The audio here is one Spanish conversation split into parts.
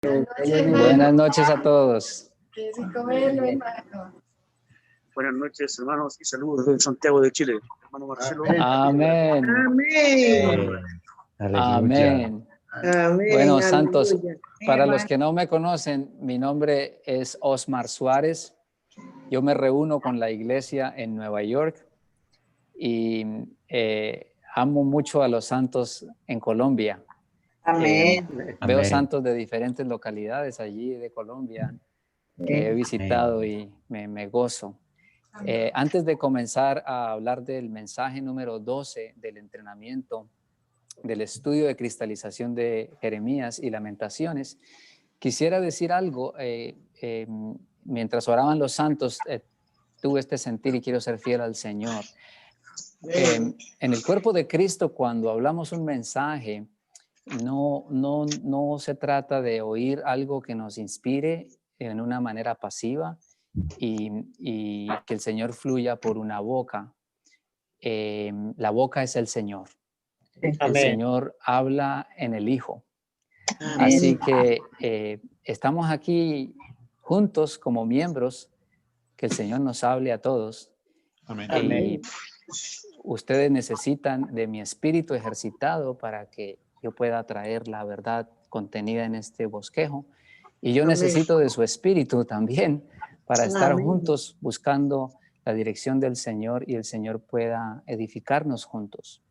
Buenas noches a todos. Buenas noches, hermanos, y saludos desde Santiago de Chile. Hermano Marcelo. Amén. Amén. Amén. Amén. Bueno, santos, Aleluya. para los que no me conocen, mi nombre es Osmar Suárez. Yo me reúno con la iglesia en Nueva York y amo mucho a los santos en Colombia. Amén. Veo santos de diferentes localidades allí de Colombia que he visitado y me gozo. Antes de comenzar a hablar del mensaje número 12 del entrenamiento, del estudio de cristalización de Jeremías y Lamentaciones, quisiera decir algo. Mientras oraban los santos, tuve este sentir y quiero ser fiel al Señor. En el cuerpo de Cristo, cuando hablamos un mensaje, no se trata de oír algo que nos inspire en una manera pasiva y que el Señor fluya por una boca. La boca es el Señor. El Señor habla en el Hijo. Amén. Así que estamos aquí juntos como miembros, que el Señor nos hable a todos. Amén. Y ustedes necesitan de mi espíritu ejercitado para que yo pueda traer la verdad contenida en este bosquejo. Y yo necesito de su espíritu también para estar juntos buscando la dirección del Señor y el Señor pueda edificarnos juntos.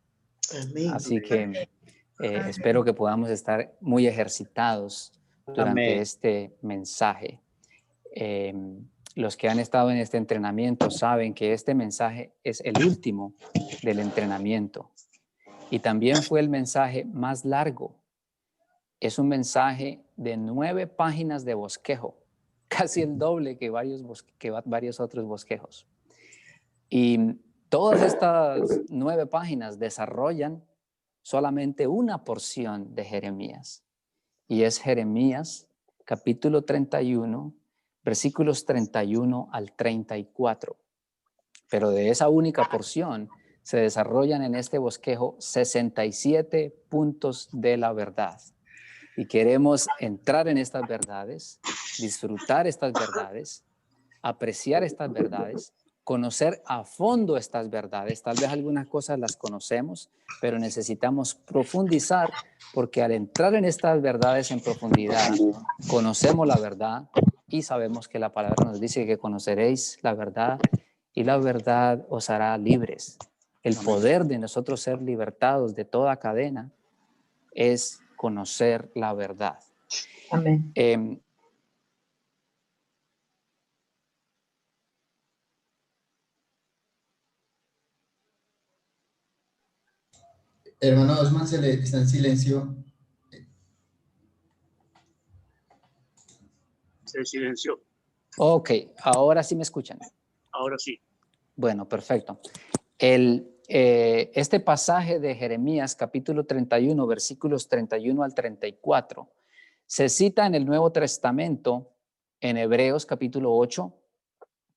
Amén. Así que espero que podamos estar muy ejercitados durante este mensaje. Los que han estado en este entrenamiento saben que este mensaje es el último del entrenamiento y también fue el mensaje más largo. Es un mensaje de 9 páginas de bosquejo, casi el doble que varios otros bosquejos. Y todas estas 9 páginas desarrollan solamente una porción de Jeremías, y es Jeremías capítulo 31, versículos 31 al 34. Pero de esa única porción se desarrollan en este bosquejo 67 puntos de la verdad. Y queremos entrar en estas verdades, disfrutar estas verdades, apreciar estas verdades, conocer a fondo estas verdades. Tal vez algunas cosas las conocemos, pero necesitamos profundizar, porque al entrar en estas verdades en profundidad, conocemos la verdad y sabemos que la palabra nos dice que conoceréis la verdad y la verdad os hará libres. El poder de nosotros ser libertados de toda cadena es conocer la verdad. Amén. Hermano Osman, está en silencio. Se silenció. Ok, ahora sí me escuchan. Ahora sí. Bueno, perfecto. Este pasaje de Jeremías, capítulo 31, versículos 31 al 34, se cita en el Nuevo Testamento en Hebreos, capítulo 8,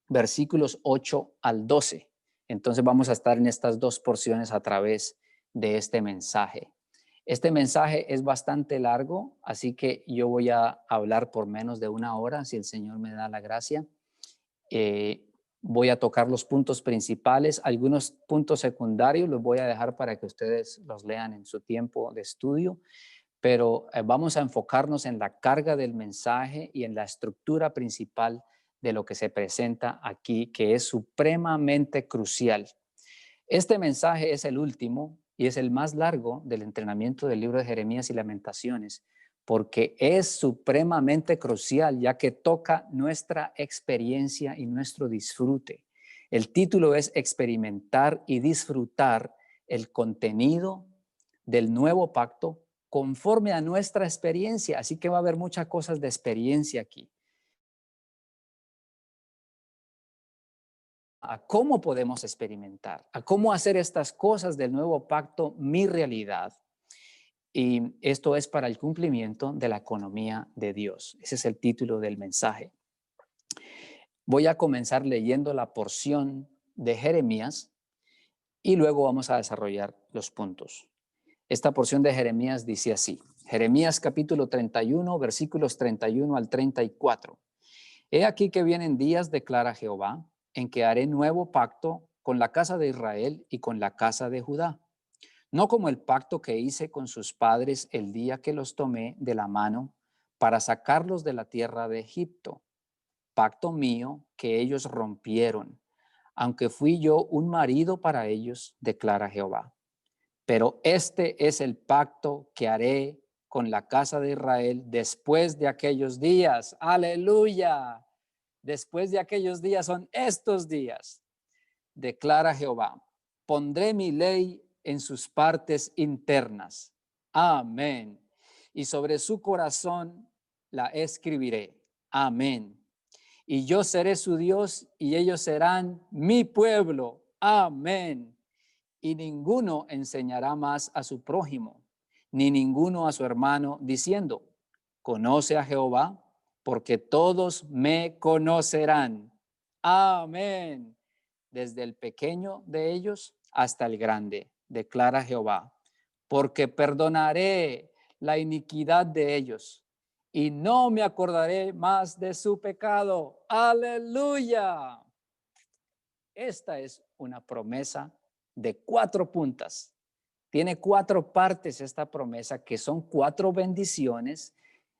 versículos 8 al 12. Entonces vamos a estar en estas dos porciones a través de este mensaje. Este mensaje es bastante largo, así que yo voy a hablar por menos de 1 hora, si el Señor me da la gracia. Voy a tocar los puntos principales, algunos puntos secundarios los voy a dejar para que ustedes los lean en su tiempo de estudio, pero vamos a enfocarnos en la carga del mensaje y en la estructura principal de lo que se presenta aquí, que es supremamente crucial. Este mensaje es el último y es el más largo del entrenamiento del libro de Jeremías y Lamentaciones, porque es supremamente crucial, ya que toca nuestra experiencia y nuestro disfrute. El título es Experimentar y disfrutar el contenido del nuevo pacto conforme a nuestra experiencia. Así que va a haber muchas cosas de experiencia aquí. A cómo podemos experimentar, a cómo hacer estas cosas del nuevo pacto mi realidad. Y esto es para el cumplimiento de la economía de Dios. Ese es el título del mensaje. Voy a comenzar leyendo la porción de Jeremías y luego vamos a desarrollar los puntos. Esta porción de Jeremías dice así: Jeremías capítulo 31, versículos 31 al 34. He aquí que vienen días, declara Jehová, en que haré nuevo pacto con la casa de Israel y con la casa de Judá. No como el pacto que hice con sus padres el día que los tomé de la mano para sacarlos de la tierra de Egipto. Pacto mío que ellos rompieron, aunque fui yo un marido para ellos, declara Jehová. Pero este es el pacto que haré con la casa de Israel después de aquellos días. ¡Aleluya! Después de aquellos días son estos días, declara Jehová. Pondré mi ley en sus partes internas. Amén. Y sobre su corazón la escribiré. Amén. Y yo seré su Dios y ellos serán mi pueblo. Amén. Y ninguno enseñará más a su prójimo, ni ninguno a su hermano, diciendo, conoce a Jehová, porque todos me conocerán. Amén. Desde el pequeño de ellos hasta el grande, declara Jehová, porque perdonaré la iniquidad de ellos y no me acordaré más de su pecado. Aleluya. Esta es una promesa de 4 puntas. Tiene 4 partes esta promesa, que son 4 bendiciones,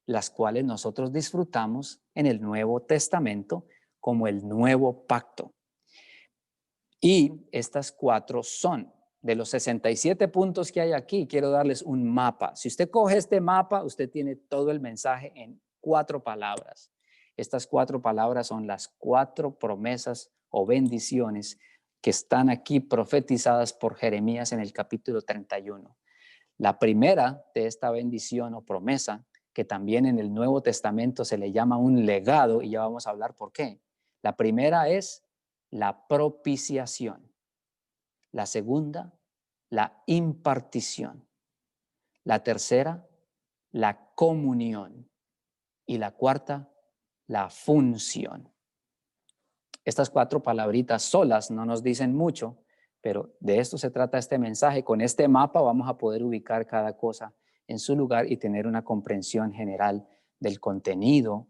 las cuales nosotros disfrutamos en el Nuevo Testamento como el nuevo pacto. Y estas 4 son, de los 67 puntos que hay aquí, quiero darles un mapa. Si usted coge este mapa, usted tiene todo el mensaje en 4 palabras. Estas 4 palabras son las 4 promesas o bendiciones que están aquí profetizadas por Jeremías en el capítulo 31. La primera de esta bendición o promesa, que también en el Nuevo Testamento se le llama un legado, y ya vamos a hablar por qué. La primera es la propiciación. La segunda, la impartición. La tercera, la comunión. Y la cuarta, la función. Estas 4 palabritas solas no nos dicen mucho, pero de esto se trata este mensaje. Con este mapa vamos a poder ubicar cada cosa en su lugar y tener una comprensión general del contenido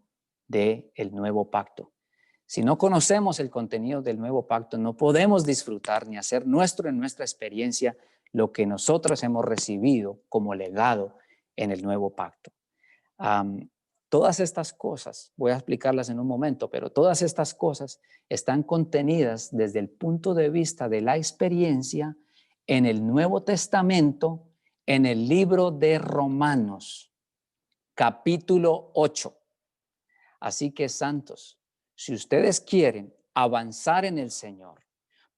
del nuevo pacto. Si no conocemos el contenido del nuevo pacto, no podemos disfrutar ni hacer nuestro en nuestra experiencia lo que nosotros hemos recibido como legado en el nuevo pacto. Todas estas cosas, voy a explicarlas en un momento, pero todas estas cosas están contenidas desde el punto de vista de la experiencia en el Nuevo Testamento, en el libro de Romanos, capítulo 8. Así que, santos, si ustedes quieren avanzar en el Señor,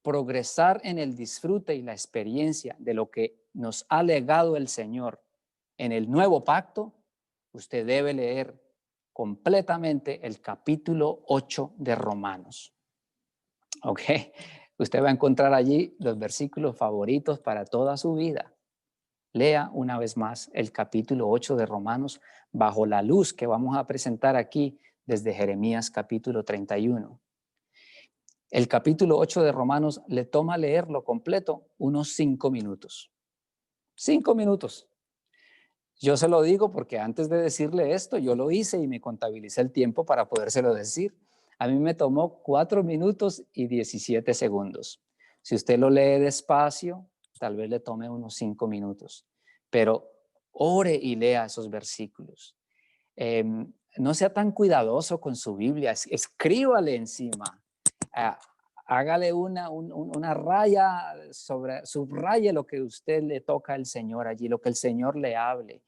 progresar en el disfrute y la experiencia de lo que nos ha legado el Señor en el nuevo pacto, usted debe leer completamente el capítulo 8 de Romanos. Ok, usted va a encontrar allí los versículos favoritos para toda su vida. Lea una vez más el capítulo 8 de Romanos bajo la luz que vamos a presentar aquí desde Jeremías capítulo 31. El capítulo 8 de Romanos le toma leerlo completo unos 5 minutos. 5 minutos. Yo se lo digo porque antes de decirle esto, yo lo hice y me contabilicé el tiempo para podérselo decir. A mí me tomó 4 minutos y 17 segundos. Si usted lo lee despacio, tal vez le tome unos 5 minutos. Pero ore y lea esos versículos. No sea tan cuidadoso con su Biblia, escríbale encima. Hágale una raya, subraye lo que usted le toca al Señor allí, lo que el Señor le hable.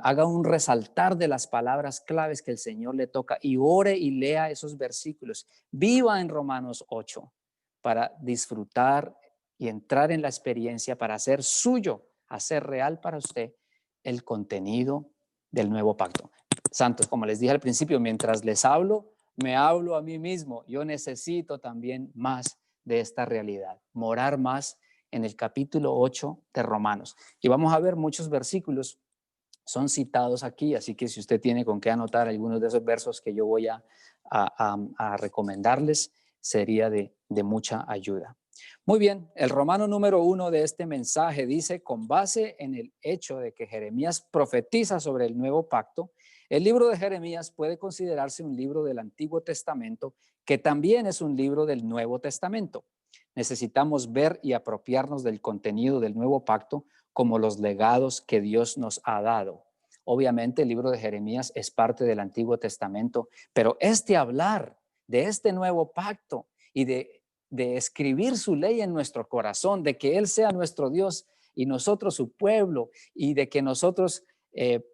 Haga un resaltar de las palabras claves que el Señor le toca y ore y lea esos versículos. Viva en Romanos 8 para disfrutar y entrar en la experiencia, para hacer suyo, hacer real para usted el contenido del nuevo pacto. Santos, como les dije al principio, mientras les hablo, me hablo a mí mismo. Yo necesito también más de esta realidad, morar más en el capítulo 8 de Romanos. Y vamos a ver muchos versículos, son citados aquí, así que si usted tiene con qué anotar algunos de esos versos que yo voy a recomendarles, sería de mucha ayuda. Muy bien, el romano número 1 de este mensaje dice: con base en el hecho de que Jeremías profetiza sobre el nuevo pacto, el libro de Jeremías puede considerarse un libro del Antiguo Testamento que también es un libro del Nuevo Testamento. Necesitamos ver y apropiarnos del contenido del nuevo pacto como los legados que Dios nos ha dado. Obviamente el libro de Jeremías es parte del Antiguo Testamento, pero hablar de este nuevo pacto y de escribir su ley en nuestro corazón, de que Él sea nuestro Dios y nosotros su pueblo, y de que nosotros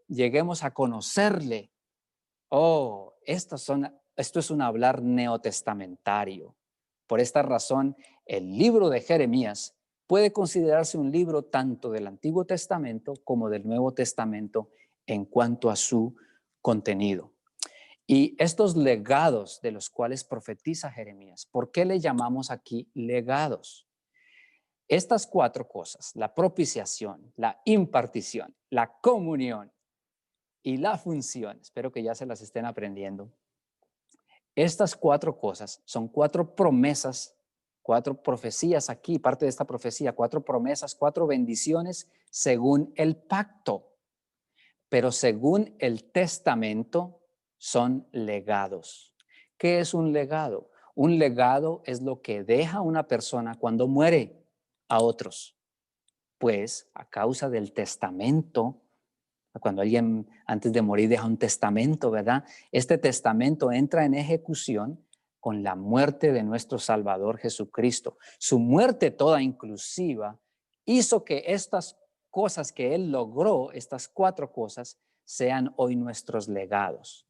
lleguemos a conocerle. Esto es un hablar neotestamentario. Por esta razón, el libro de Jeremías puede considerarse un libro tanto del Antiguo Testamento como del Nuevo Testamento en cuanto a su contenido. Y estos legados de los cuales profetiza Jeremías, ¿por qué le llamamos aquí legados? Estas 4 cosas, la propiciación, la impartición, la comunión y la función, espero que ya se las estén aprendiendo. Estas 4 cosas son 4 promesas, 4 profecías aquí, parte de esta profecía, 4 promesas, 4 bendiciones según el pacto, pero según el testamento son legados. ¿Qué es un legado? Un legado es lo que deja una persona cuando muere a otros. Pues a causa del testamento, cuando alguien antes de morir deja un testamento, ¿verdad? Este testamento entra en ejecución con la muerte de nuestro Salvador Jesucristo. Su muerte toda inclusiva hizo que estas cosas que Él logró, estas 4 cosas, sean hoy nuestros legados.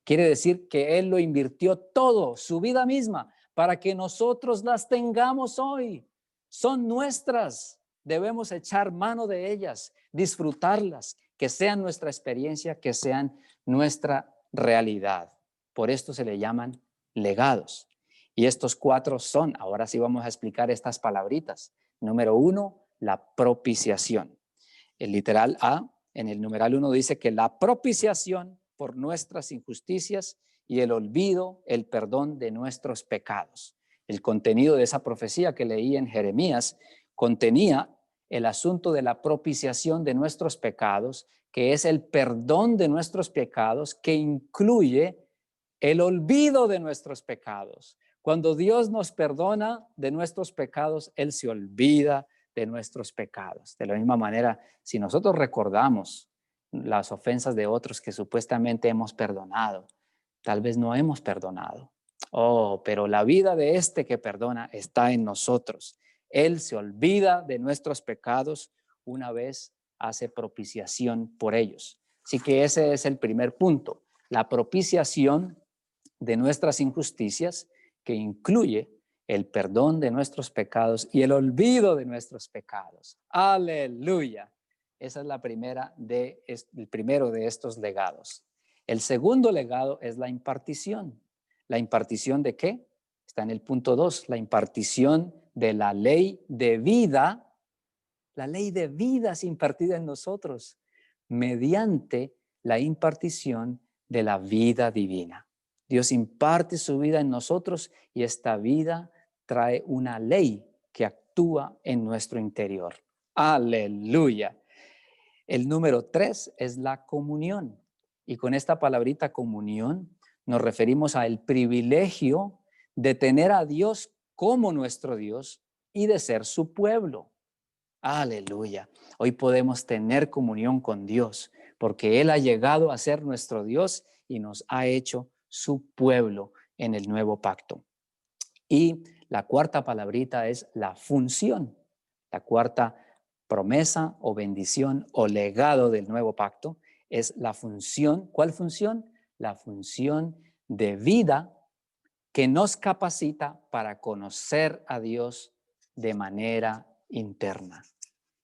Quiere decir que Él lo invirtió todo, su vida misma, para que nosotros las tengamos hoy. Son nuestras. Debemos echar mano de ellas, disfrutarlas, que sean nuestra experiencia, que sean nuestra realidad. Por esto se le llaman legados. Y estos 4 son, ahora sí vamos a explicar estas palabritas. Número 1, la propiciación. El literal A, en el numeral 1 dice que la propiciación por nuestras injusticias y el olvido, el perdón de nuestros pecados. El contenido de esa profecía que leí en Jeremías contenía el asunto de la propiciación de nuestros pecados, que es el perdón de nuestros pecados, que incluye el olvido de nuestros pecados. Cuando Dios nos perdona de nuestros pecados, Él se olvida de nuestros pecados. De la misma manera, si nosotros recordamos las ofensas de otros que supuestamente hemos perdonado, tal vez no hemos perdonado. Pero la vida de este que perdona está en nosotros. Él se olvida de nuestros pecados una vez hace propiciación por ellos. Así que ese es el primer punto, la propiciación de nuestras injusticias, que incluye el perdón de nuestros pecados y el olvido de nuestros pecados. ¡Aleluya! Esa es el primero de estos legados. El segundo legado es la impartición. ¿La impartición de qué? Está en el punto 2, la impartición de la ley de vida. La ley de vida es impartida en nosotros mediante la impartición de la vida divina. Dios imparte su vida en nosotros y esta vida trae una ley que actúa en nuestro interior. ¡Aleluya! El número 3 es la comunión. Y con esta palabrita comunión nos referimos al privilegio de tener a Dios como nuestro Dios y de ser su pueblo. Aleluya. Hoy podemos tener comunión con Dios porque Él ha llegado a ser nuestro Dios y nos ha hecho su pueblo en el nuevo pacto. Y la cuarta palabrita es la función. La cuarta promesa o bendición o legado del nuevo pacto es la función. ¿Cuál función? La función de vida que nos capacita para conocer a Dios de manera interna.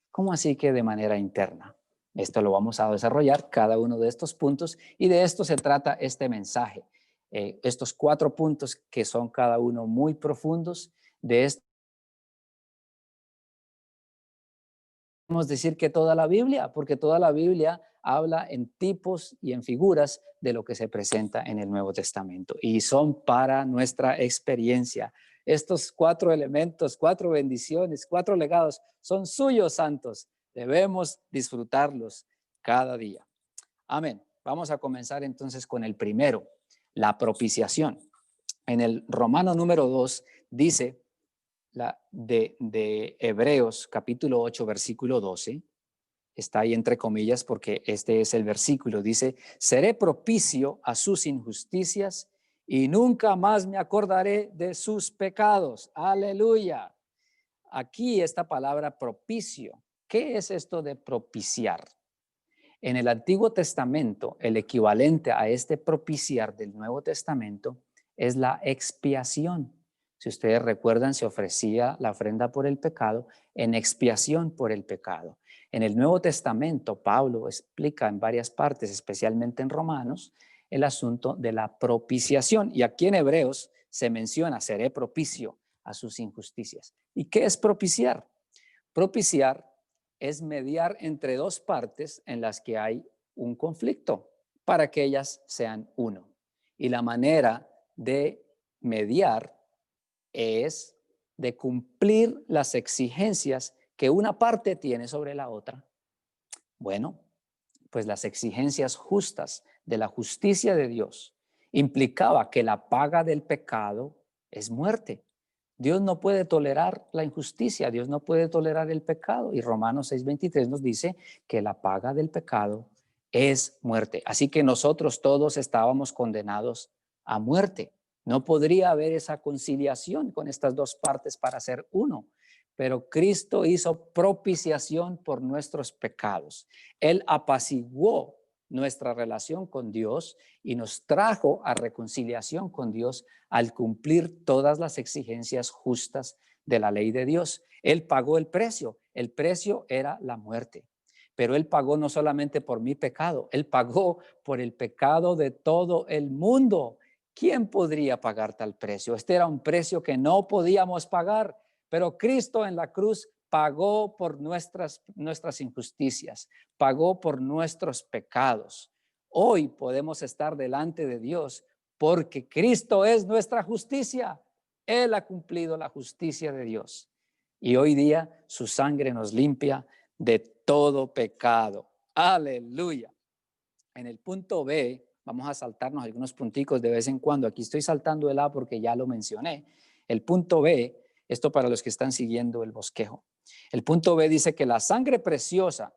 ¿Cómo así que de manera interna? Esto lo vamos a desarrollar, cada uno de estos puntos, y de esto se trata este mensaje. Estos 4 puntos que son cada uno muy profundos, de esto podemos decir que toda la Biblia, porque toda la Biblia habla en tipos y en figuras de lo que se presenta en el Nuevo Testamento y son para nuestra experiencia. Estos 4 elementos, 4 bendiciones, 4 legados son suyos santos. Debemos disfrutarlos cada día. Amén. Vamos a comenzar entonces con el primero, la propiciación. En el Romano número 2 dice de Hebreos capítulo 8 versículo 12, está ahí entre comillas porque este es el versículo, dice: seré propicio a sus injusticias y nunca más me acordaré de sus pecados. Aleluya. Aquí esta palabra propicio, ¿qué es esto de propiciar? En el Antiguo Testamento, el equivalente a este propiciar del Nuevo Testamento es la expiación. Si ustedes recuerdan, se ofrecía la ofrenda por el pecado en expiación por el pecado. En el Nuevo Testamento, Pablo explica en varias partes, especialmente en Romanos, el asunto de la propiciación. Y aquí en Hebreos se menciona: seré propicio a sus injusticias. ¿Y qué es propiciar? Propiciar es mediar entre dos partes en las que hay un conflicto para que ellas sean uno. Y la manera de mediar es de cumplir las exigencias que una parte tiene sobre la otra. Bueno, pues las exigencias justas de la justicia de Dios implicaba que la paga del pecado es muerte. Dios no puede tolerar la injusticia, Dios no puede tolerar el pecado. Y Romanos 6:23 nos dice que la paga del pecado es muerte. Así que nosotros todos estábamos condenados a muerte. No podría haber esa conciliación con estas dos partes para ser uno. Pero Cristo hizo propiciación por nuestros pecados. Él apaciguó nuestra relación con Dios y nos trajo a reconciliación con Dios al cumplir todas las exigencias justas de la ley de Dios. Él pagó el precio era la muerte, pero Él pagó no solamente por mi pecado, Él pagó por el pecado de todo el mundo. ¿Quién podría pagar tal precio? Este era un precio que no podíamos pagar, pero Cristo en la cruz pagó por nuestras injusticias, pagó por nuestros pecados. Hoy podemos estar delante de Dios porque Cristo es nuestra justicia. Él ha cumplido la justicia de Dios. Y hoy día su sangre nos limpia de todo pecado. Aleluya. En el punto B, vamos a saltarnos algunos punticos de vez en cuando. Aquí estoy saltando el A porque ya lo mencioné. El punto B, esto para los que están siguiendo el bosquejo. El punto B dice que la sangre preciosa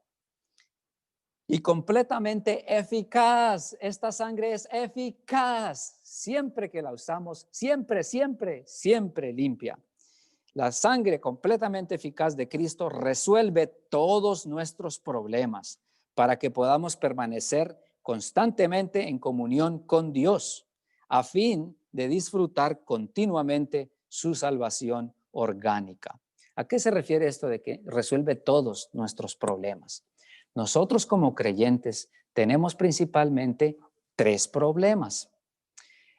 y completamente eficaz, esta sangre es eficaz siempre que la usamos, siempre limpia. La sangre completamente eficaz de Cristo resuelve todos nuestros problemas para que podamos permanecer constantemente en comunión con Dios, a fin de disfrutar continuamente su salvación orgánica. ¿A qué se refiere esto de que resuelve todos nuestros problemas? Nosotros como creyentes tenemos principalmente 3 problemas.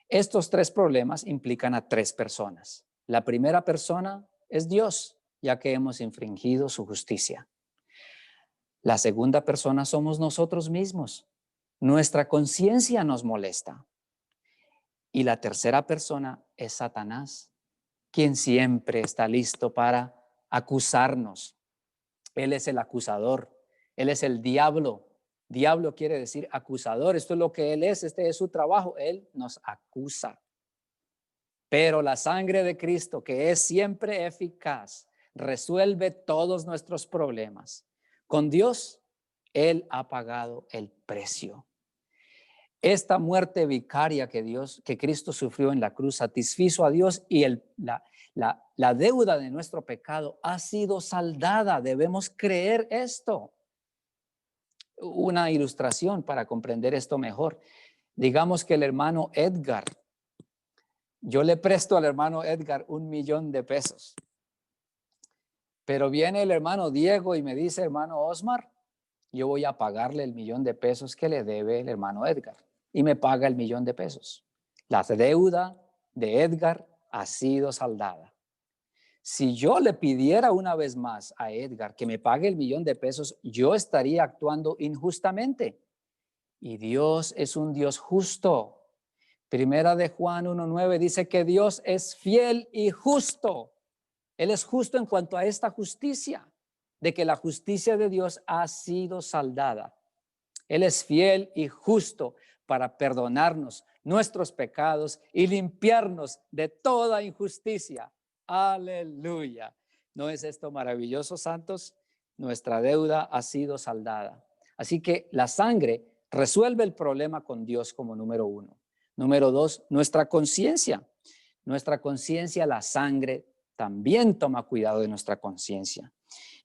Estos 3 problemas implican a 3 personas. La primera persona es Dios, ya que hemos infringido su justicia. La segunda persona somos nosotros mismos. Nuestra conciencia nos molesta. Y la tercera persona es Satanás, quien siempre está listo para acusarnos. Él es el acusador, él es el diablo. Diablo quiere decir acusador, esto es lo que él es, este es su trabajo, él nos acusa. Pero la sangre de Cristo, que es siempre eficaz, resuelve todos nuestros problemas. Con Dios, Él ha pagado el precio. Esta muerte vicaria que Cristo sufrió en la cruz satisfizo a Dios y la deuda de nuestro pecado ha sido saldada. Debemos creer esto. Una ilustración para comprender esto mejor. Digamos que el hermano Edgar, yo le presto al hermano Edgar $1,000,000 de pesos. Pero viene el hermano Diego y me dice: hermano Osmar, yo voy a pagarle el $1,000,000 de pesos que le debe el hermano Edgar. Y me paga el $1,000,000 de pesos. La deuda de Edgar ha sido saldada. Si yo le pidiera una vez más a Edgar que me pague el $1,000,000 de pesos, yo estaría actuando injustamente. Y Dios es un Dios justo. Primera de Juan 1:9 dice que Dios es fiel y justo. Él es justo en cuanto a esta justicia, de que la justicia de Dios ha sido saldada. Él es fiel y justo para perdonarnos nuestros pecados y limpiarnos de toda injusticia. Aleluya. ¿No es esto maravilloso, santos? Nuestra deuda ha sido saldada. Así que la sangre resuelve el problema con Dios como número 1. Número 2, nuestra conciencia. Nuestra conciencia, la sangre también toma cuidado de nuestra conciencia.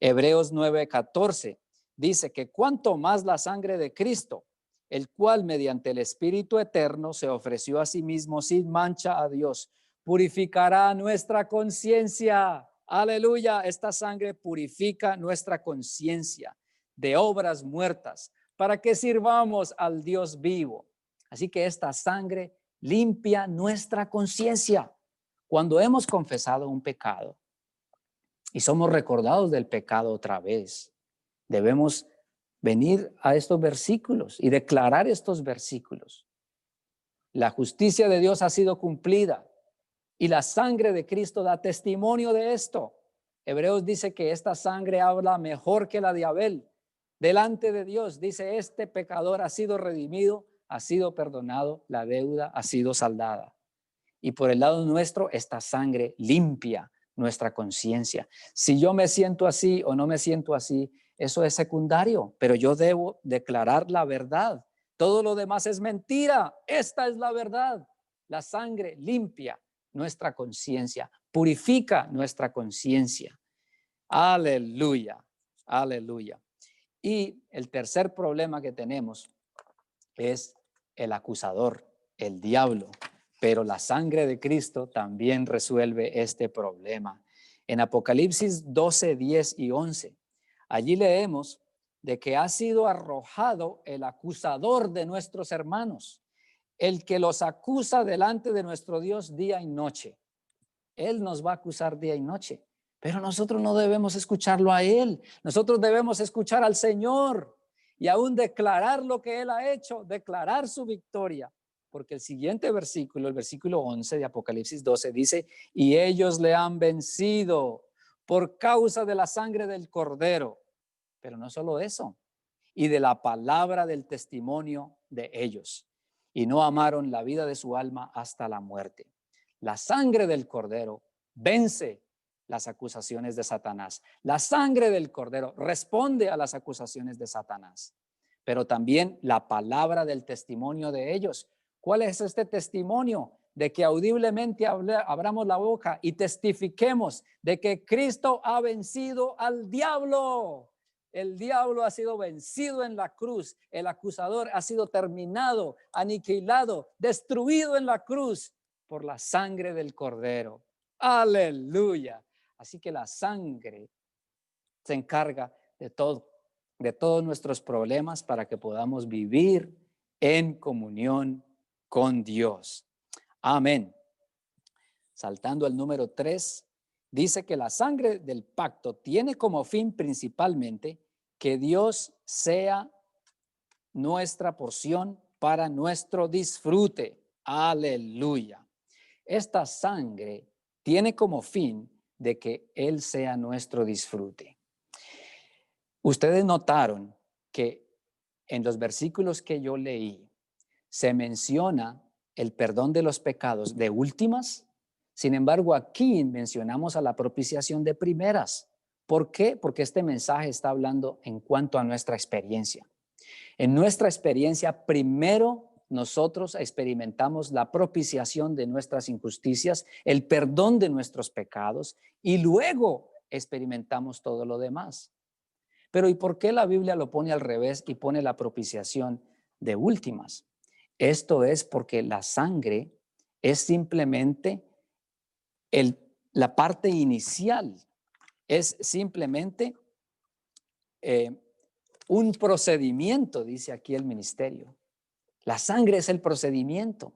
Hebreos 9:14 dice que cuanto más la sangre de Cristo, el cual mediante el Espíritu eterno se ofreció a sí mismo sin mancha a Dios, purificará nuestra conciencia. Aleluya, esta sangre purifica nuestra conciencia de obras muertas para que sirvamos al Dios vivo. Así que esta sangre limpia nuestra conciencia. Cuando hemos confesado un pecado y somos recordados del pecado otra vez, debemos venir a estos versículos y declarar estos versículos. La justicia de Dios ha sido cumplida y la sangre de Cristo da testimonio de esto. Hebreos dice que esta sangre habla mejor que la de Abel. Delante de Dios dice, este pecador ha sido redimido, ha sido perdonado, la deuda ha sido saldada. Y por el lado nuestro, esta sangre limpia nuestra conciencia. Si yo me siento así o no me siento así, eso es secundario, pero yo debo declarar la verdad. Todo lo demás es mentira. Esta es la verdad. La sangre limpia nuestra conciencia, purifica nuestra conciencia. Aleluya, aleluya. Y el tercer problema que tenemos es el acusador, el diablo. Pero la sangre de Cristo también resuelve este problema. En Apocalipsis 12, 10 y 11, allí leemos de que ha sido arrojado el acusador de nuestros hermanos, el que los acusa delante de nuestro Dios día y noche. Él nos va a acusar día y noche, pero nosotros no debemos escucharlo a él. Nosotros debemos escuchar al Señor y aún declarar lo que él ha hecho, declarar su victoria. Porque el siguiente versículo, el versículo 11 de Apocalipsis 12 dice, y ellos le han vencido por causa de la sangre del Cordero. Pero no solo eso, y de la palabra del testimonio de ellos. Y no amaron la vida de su alma hasta la muerte. La sangre del Cordero vence las acusaciones de Satanás. La sangre del Cordero responde a las acusaciones de Satanás. Pero también la palabra del testimonio de ellos. ¿Cuál es este testimonio? De que audiblemente abramos la boca y testifiquemos de que Cristo ha vencido al diablo. El diablo ha sido vencido en la cruz. El acusador ha sido terminado, aniquilado, destruido en la cruz por la sangre del Cordero. Aleluya. Así que la sangre se encarga de todos nuestros problemas para que podamos vivir en comunión con Dios. Amén. Saltando al número 3, dice que la sangre del pacto tiene como fin principalmente que Dios sea nuestra porción para nuestro disfrute. Aleluya. Esta sangre tiene como fin de que Él sea nuestro disfrute. Ustedes notaron que en los versículos que yo leí se menciona el perdón de los pecados de últimas. Sin embargo, aquí mencionamos a la propiciación de primeras. ¿Por qué? Porque este mensaje está hablando en cuanto a nuestra experiencia. En nuestra experiencia, primero nosotros experimentamos la propiciación de nuestras injusticias, el perdón de nuestros pecados, y luego experimentamos todo lo demás. Pero ¿y por qué la Biblia lo pone al revés y pone la propiciación de últimas? Esto es porque la sangre es simplemente la parte inicial, es simplemente un procedimiento, dice aquí el ministerio. La sangre es el procedimiento.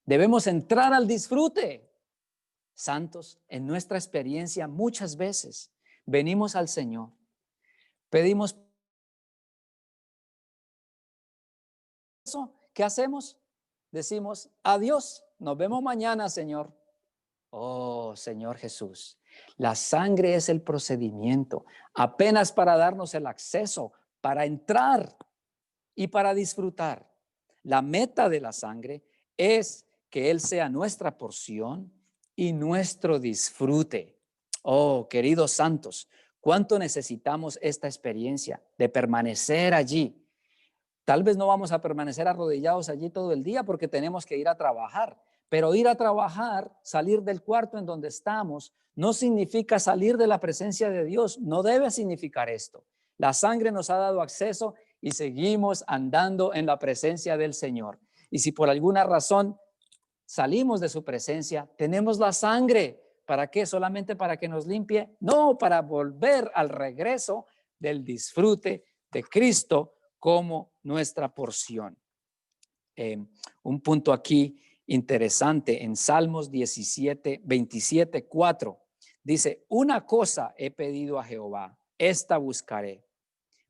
Debemos entrar al disfrute. Santos, en nuestra experiencia muchas veces venimos al Señor, pedimos eso, ¿qué hacemos? decimos adiós, nos vemos mañana, Señor. Oh, Señor Jesús, la sangre es el procedimiento, apenas para darnos el acceso, para entrar y para disfrutar. La meta de la sangre es que Él sea nuestra porción y nuestro disfrute. Oh, queridos santos, cuánto necesitamos esta experiencia de permanecer allí. Tal vez no vamos a permanecer arrodillados allí todo el día porque tenemos que ir a trabajar, pero ir a trabajar, salir del cuarto en donde estamos, no significa salir de la presencia de Dios, no debe significar esto. La sangre nos ha dado acceso y seguimos andando en la presencia del Señor. Y si por alguna razón salimos de su presencia, tenemos la sangre. ¿Para qué? ¿Solamente para que nos limpie? No, para volver al regreso del disfrute de Cristo como nuestra porción. Un punto aquí interesante en Salmos 27:4 dice: una cosa he pedido a Jehová, esta buscaré,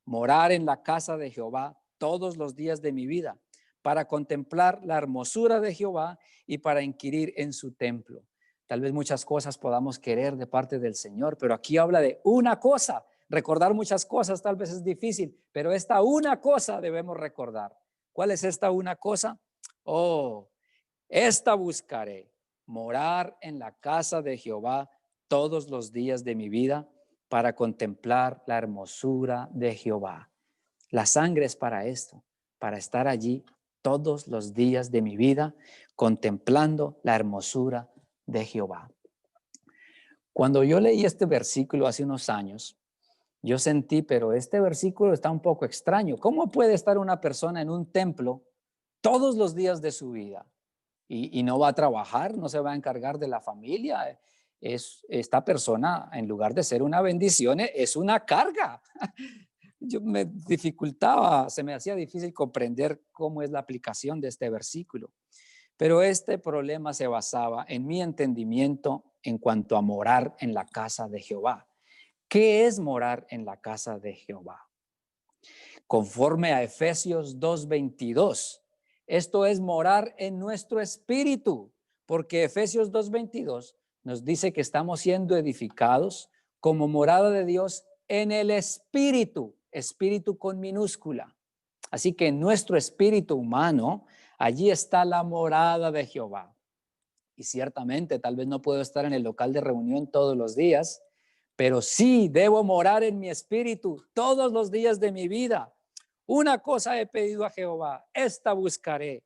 morar en la casa de Jehová todos los días de mi vida, para contemplar la hermosura de Jehová y para inquirir en su templo. Tal vez muchas cosas podamos querer de parte del Señor, pero aquí habla de una cosa. Recordar muchas cosas tal vez es difícil, pero esta una cosa debemos recordar. ¿Cuál es esta una cosa? Oh, esta buscaré, morar en la casa de Jehová todos los días de mi vida para contemplar la hermosura de Jehová. La sangre es para esto, para estar allí todos los días de mi vida contemplando la hermosura de Jehová. Cuando yo leí este versículo hace unos años, yo sentí, pero este versículo está un poco extraño. ¿Cómo puede estar una persona en un templo todos los días de su vida y no va a trabajar, no se va a encargar de la familia? Esta persona, en lugar de ser una bendición, es una carga. Yo me dificultaba, se me hacía difícil comprender cómo es la aplicación de este versículo. Pero este problema se basaba en mi entendimiento en cuanto a morar en la casa de Jehová. ¿Qué es morar en la casa de Jehová? Conforme a Efesios 2:22, esto es morar en nuestro espíritu, porque Efesios 2:22 nos dice que estamos siendo edificados como morada de Dios en el espíritu, espíritu con minúscula. Así que en nuestro espíritu humano, allí está la morada de Jehová. Y ciertamente, tal vez no puedo estar en el local de reunión todos los días, pero sí debo morar en mi espíritu todos los días de mi vida. Una cosa he pedido a Jehová, esta buscaré,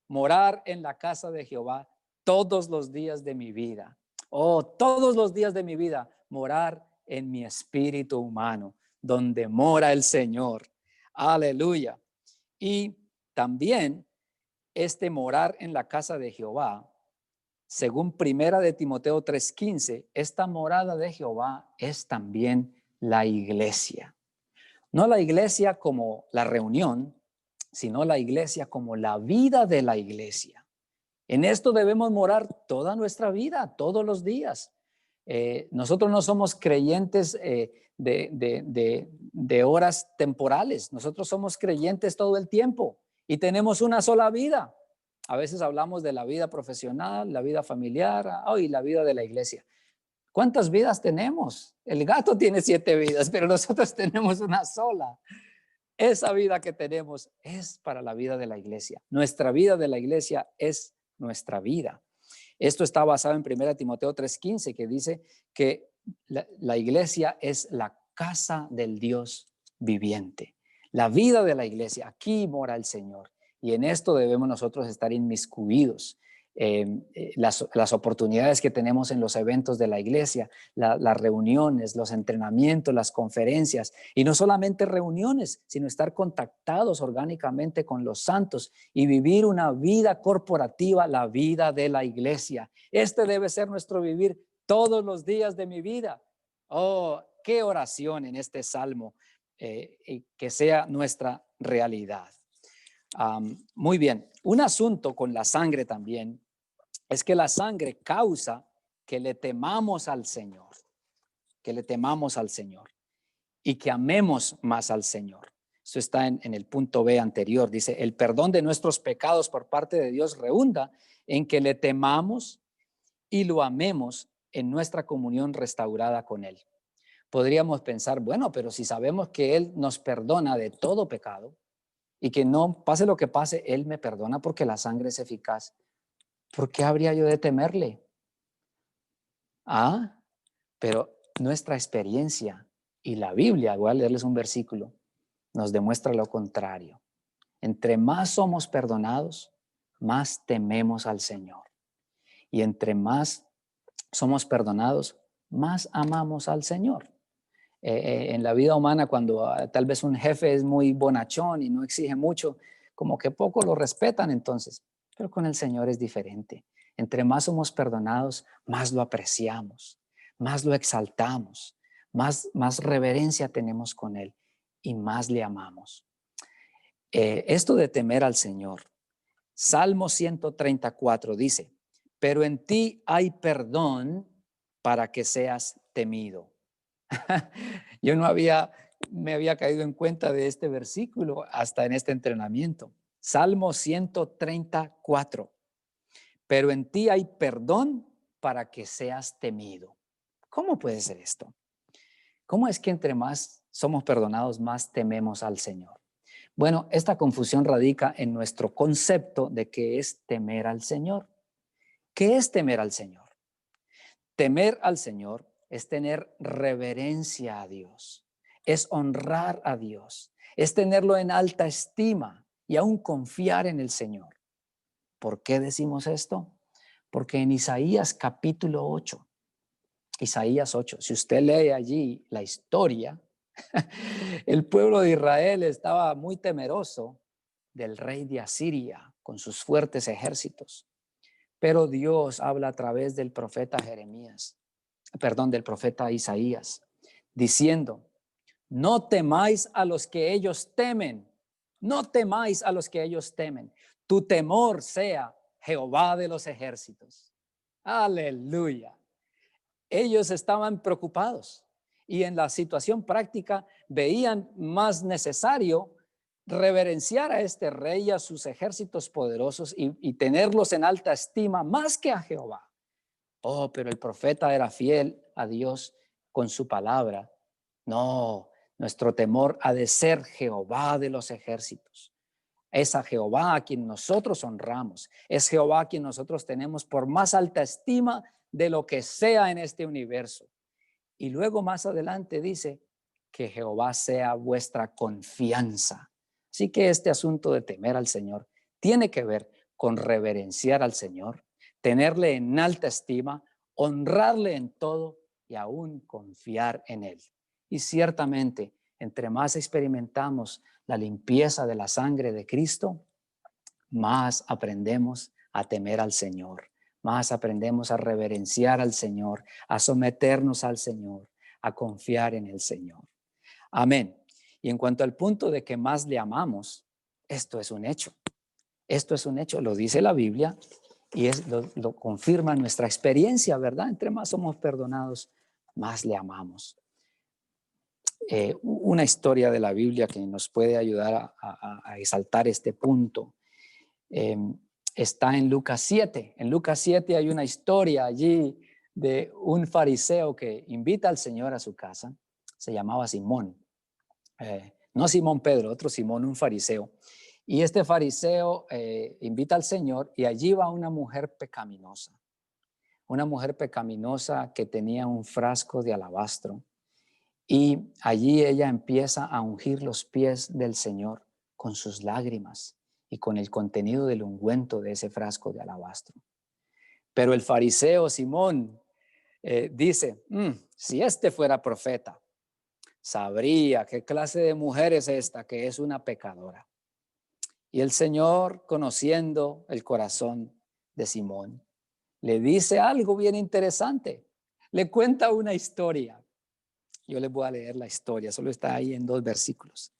morar en la casa de Jehová todos los días de mi vida. Oh, todos los días de mi vida, morar en mi espíritu humano, donde mora el Señor. Aleluya. Y también este morar en la casa de Jehová, según Primera de Timoteo 3:15, esta morada de Jehová es también la iglesia. No la iglesia como la reunión, sino la iglesia como la vida de la iglesia. En esto debemos morar toda nuestra vida, todos los días. Nosotros no somos creyentes de horas temporales. Nosotros somos creyentes todo el tiempo y tenemos una sola vida. A veces hablamos de la vida profesional, la vida familiar y la vida de la iglesia. ¿Cuántas vidas tenemos? El gato tiene 7 vidas, pero nosotros tenemos una sola. Esa vida que tenemos es para la vida de la iglesia. Nuestra vida de la iglesia es nuestra vida. Esto está basado en 1 Timoteo 3:15, que dice que la iglesia es la casa del Dios viviente. La vida de la iglesia, aquí mora el Señor. Y en esto debemos nosotros estar inmiscuidos. Las oportunidades que tenemos en los eventos de la iglesia, las reuniones, los entrenamientos, las conferencias, y no solamente reuniones, sino estar contactados orgánicamente con los santos y vivir una vida corporativa, la vida de la iglesia. Este debe ser nuestro vivir todos los días de mi vida. Oh, qué oración en este salmo, que sea nuestra realidad. Muy bien, un asunto con la sangre también es que la sangre causa que le temamos al Señor, y que amemos más al Señor. Eso está en el punto B anterior. Dice, el perdón de nuestros pecados por parte de Dios redunda en que le temamos y lo amemos en nuestra comunión restaurada con Él. Podríamos pensar, bueno, pero si sabemos que Él nos perdona de todo pecado y que no pase lo que pase, Él me perdona porque la sangre es eficaz, ¿por qué habría yo de temerle? Pero nuestra experiencia y la Biblia, voy a leerles un versículo, nos demuestra lo contrario. Entre más somos perdonados, más tememos al Señor. Y entre más somos perdonados, más amamos al Señor. En la vida humana, cuando tal vez un jefe es muy bonachón y no exige mucho, como que poco lo respetan entonces. Pero con el Señor es diferente. Entre más somos perdonados, más lo apreciamos, más lo exaltamos, más reverencia tenemos con Él y más le amamos. Esto de temer al Señor. Salmo 134 dice, pero en ti hay perdón para que seas temido. Yo no me había caído en cuenta de este versículo hasta en este entrenamiento. Salmo 134. Pero en ti hay perdón para que seas temido. ¿Cómo puede ser esto? ¿Cómo es que entre más somos perdonados, más tememos al Señor? Bueno, esta confusión radica en nuestro concepto de qué es temer al Señor. ¿Qué es temer al Señor? Temer al Señor es tener reverencia a Dios, es honrar a Dios, es tenerlo en alta estima y aún confiar en el Señor. ¿Por qué decimos esto? Porque en Isaías capítulo 8, Isaías 8, si usted lee allí la historia, el pueblo de Israel estaba muy temeroso del rey de Asiria con sus fuertes ejércitos. Pero Dios habla a través del profeta del profeta Isaías, diciendo, no temáis a los que ellos temen, no temáis a los que ellos temen, tu temor sea Jehová de los ejércitos. Aleluya. Ellos estaban preocupados y en la situación práctica veían más necesario reverenciar a este rey y a sus ejércitos poderosos y tenerlos en alta estima más que a Jehová. Pero el profeta era fiel a Dios con su palabra. No, nuestro temor ha de ser Jehová de los ejércitos. Es a Jehová a quien nosotros honramos. Es Jehová a quien nosotros tenemos por más alta estima de lo que sea en este universo. Y luego más adelante dice que Jehová sea vuestra confianza. Así que este asunto de temer al Señor tiene que ver con reverenciar al Señor, tenerle en alta estima, honrarle en todo y aún confiar en Él. Y ciertamente, entre más experimentamos la limpieza de la sangre de Cristo, más aprendemos a temer al Señor, más aprendemos a reverenciar al Señor, a someternos al Señor, a confiar en el Señor. Amén. Y en cuanto al punto de que más le amamos, esto es un hecho. Esto es un hecho, lo dice la Biblia y lo confirma nuestra experiencia, ¿verdad? Entre más somos perdonados, más le amamos. Una historia de la Biblia que nos puede ayudar a exaltar este punto está en Lucas 7. En Lucas 7 hay una historia allí de un fariseo que invita al Señor a su casa. Se llamaba Simón. No Simón Pedro, otro Simón, un fariseo. Y este fariseo invita al Señor y allí va una mujer pecaminosa. Una mujer pecaminosa que tenía un frasco de alabastro. Y allí ella empieza a ungir los pies del Señor con sus lágrimas y con el contenido del ungüento de ese frasco de alabastro. Pero el fariseo Simón dice, si este fuera profeta, sabría qué clase de mujer es esta, que es una pecadora. Y el Señor, conociendo el corazón de Simón, le dice algo bien interesante. Le cuenta una historia. Yo les voy a leer la historia, solo está ahí en 2 versículos.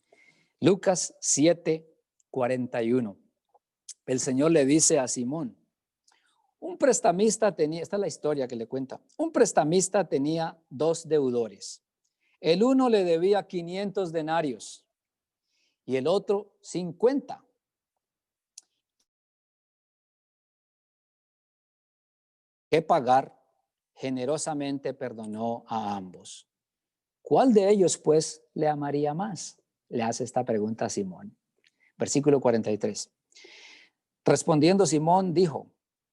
Lucas 7:41. El Señor le dice a Simón, un prestamista tenía, esta es la historia que le cuenta, un prestamista tenía 2 deudores. El uno le debía 500 denarios y el otro 50. Que pagar, generosamente perdonó a ambos. ¿Cuál de ellos, pues, le amaría más? Le hace esta pregunta a Simón. Versículo 43. Respondiendo Simón dijo,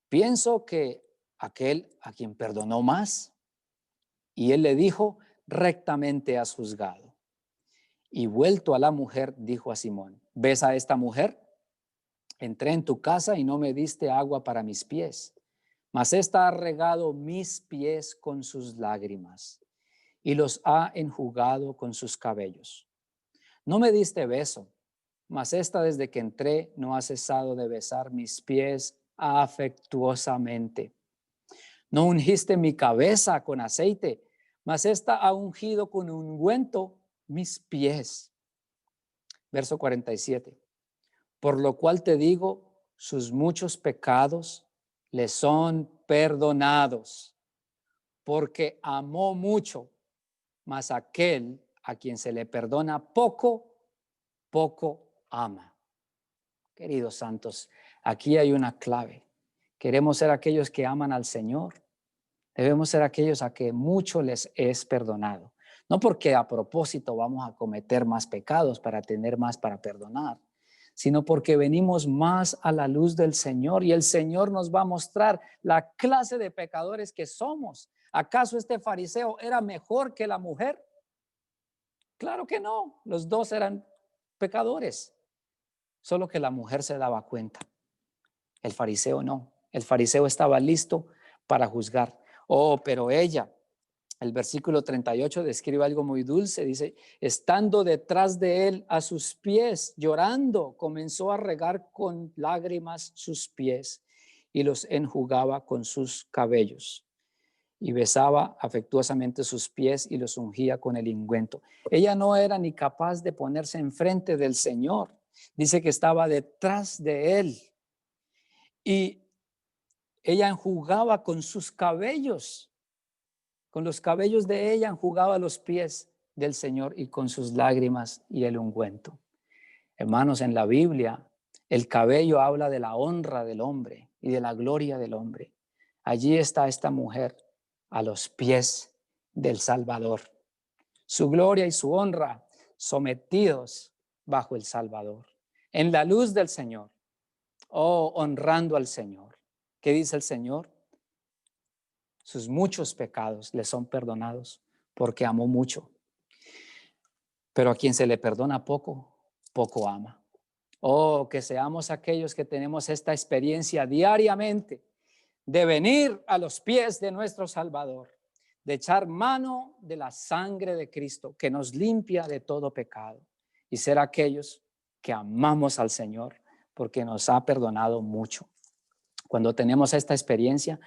pienso que aquel a quien perdonó más. Y él le dijo, rectamente has juzgado. Y vuelto a la mujer, dijo a Simón, ¿ves a esta mujer? Entré en tu casa y no me diste agua para mis pies, mas ésta ha regado mis pies con sus lágrimas y los ha enjugado con sus cabellos. No me diste beso, mas ésta desde que entré no ha cesado de besar mis pies afectuosamente. No ungiste mi cabeza con aceite, mas ésta ha ungido con ungüento mis pies. Verso 47. Por lo cual te digo, sus muchos pecados le son perdonados, porque amó mucho, mas aquel a quien se le perdona poco, poco ama. Queridos santos, aquí hay una clave. Queremos ser aquellos que aman al Señor. Debemos ser aquellos a que mucho les es perdonado. No porque a propósito vamos a cometer más pecados para tener más para perdonar, sino porque venimos más a la luz del Señor y el Señor nos va a mostrar la clase de pecadores que somos. ¿Acaso este fariseo era mejor que la mujer? Claro que no, los dos eran pecadores, solo que la mujer se daba cuenta. El fariseo no, el fariseo estaba listo para juzgar. Oh, pero ella, el versículo 38 describe algo muy dulce, dice, estando detrás de él a sus pies, llorando, comenzó a regar con lágrimas sus pies y los enjugaba con sus cabellos y besaba afectuosamente sus pies y los ungía con el ungüento. Ella no era ni capaz de ponerse enfrente del Señor, dice que estaba detrás de él y ella enjugaba con sus cabellos. Con los cabellos de ella enjugaba los pies del Señor y con sus lágrimas y el ungüento. Hermanos, en la Biblia, el cabello habla de la honra del hombre y de la gloria del hombre. Allí está esta mujer a los pies del Salvador. Su gloria y su honra sometidos bajo el Salvador. En la luz del Señor. Oh, honrando al Señor. ¿Qué dice el Señor? Sus muchos pecados le son perdonados porque amó mucho. Pero a quien se le perdona poco, poco ama. Oh, que seamos aquellos que tenemos esta experiencia diariamente de venir a los pies de nuestro Salvador, de echar mano de la sangre de Cristo que nos limpia de todo pecado y ser aquellos que amamos al Señor porque nos ha perdonado mucho. Cuando tenemos esta experiencia,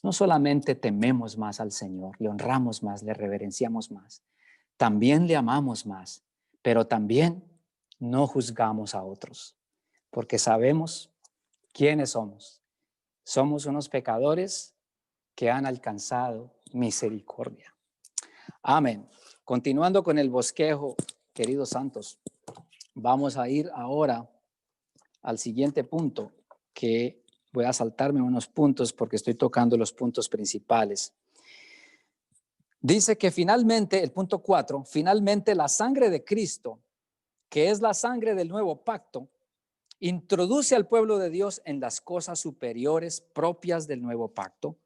no solamente tememos más al Señor, le honramos más, le reverenciamos más, también le amamos más, pero también no juzgamos a otros, porque sabemos quiénes somos. Somos unos pecadores que han alcanzado misericordia. Amén. Continuando con el bosquejo, queridos santos, vamos a ir ahora al siguiente punto que voy a saltarme unos puntos porque estoy tocando los puntos principales. Dice que finalmente, el punto 4, finalmente la sangre de Cristo, que es la sangre del nuevo pacto, introduce al pueblo de Dios en las cosas superiores propias del nuevo pacto,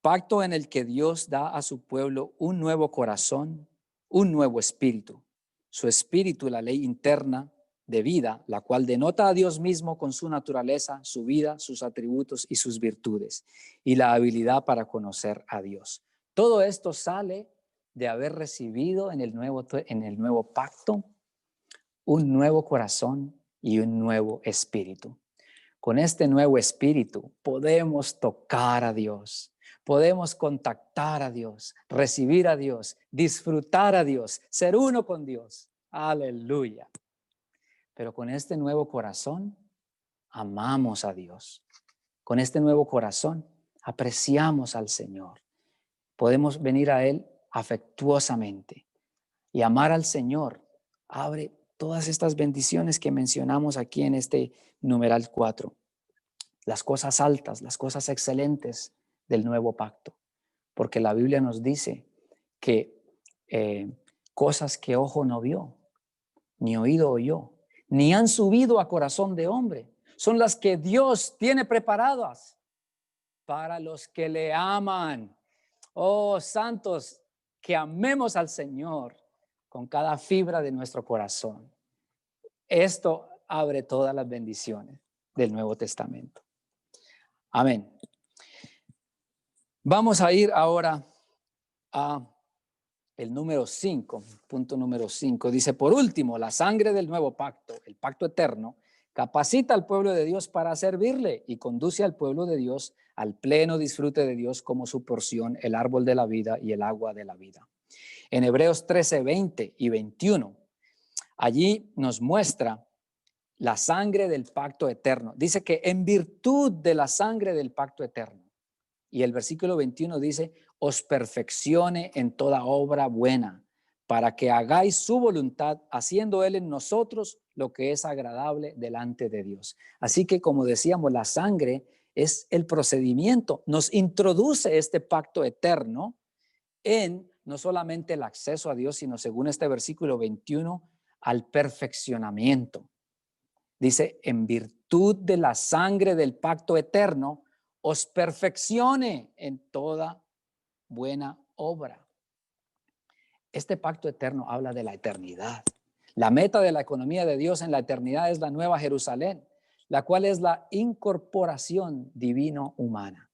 pacto en el que Dios da a su pueblo un nuevo corazón, un nuevo espíritu. Su espíritu, la ley interna de vida, la cual denota a Dios mismo con su naturaleza, su vida, sus atributos y sus virtudes, y la habilidad para conocer a Dios. Todo esto sale de haber recibido en el nuevo pacto un nuevo corazón y un nuevo espíritu. Con este nuevo espíritu podemos tocar a Dios, podemos contactar a Dios, recibir a Dios, disfrutar a Dios, ser uno con Dios. Aleluya. Pero con este nuevo corazón amamos a Dios. Con este nuevo corazón apreciamos al Señor. Podemos venir a Él afectuosamente. Y amar al Señor abre todas estas bendiciones que mencionamos aquí en este numeral 4, las cosas altas, las cosas excelentes del nuevo pacto, porque la Biblia nos dice que cosas que ojo no vio, ni oído oyó, ni han subido a corazón de hombre, son las que Dios tiene preparadas para los que le aman. Oh, santos, que amemos al Señor con cada fibra de nuestro corazón. Esto abre todas las bendiciones del Nuevo Testamento. Amén. Vamos a ir ahora a el número 5, punto número 5. Dice, por último, la sangre del nuevo pacto, el pacto eterno, capacita al pueblo de Dios para servirle y conduce al pueblo de Dios al pleno disfrute de Dios como su porción, el árbol de la vida y el agua de la vida. En Hebreos 13, 20 y 21, allí nos muestra la sangre del pacto eterno. Dice que en virtud de la sangre del pacto eterno. Y el versículo 21 dice, os perfeccione en toda obra buena, para que hagáis su voluntad, haciendo él en nosotros lo que es agradable delante de Dios. Así que, como decíamos, la sangre es el procedimiento, nos introduce este pacto eterno en no solamente el acceso a Dios, sino, según este versículo 21, al perfeccionamiento. Dice, en virtud de la sangre del pacto eterno, os perfeccione en toda buena obra. Este pacto eterno habla de la eternidad. La meta de la economía de Dios en la eternidad es la Nueva Jerusalén, la cual es la incorporación divino-humana.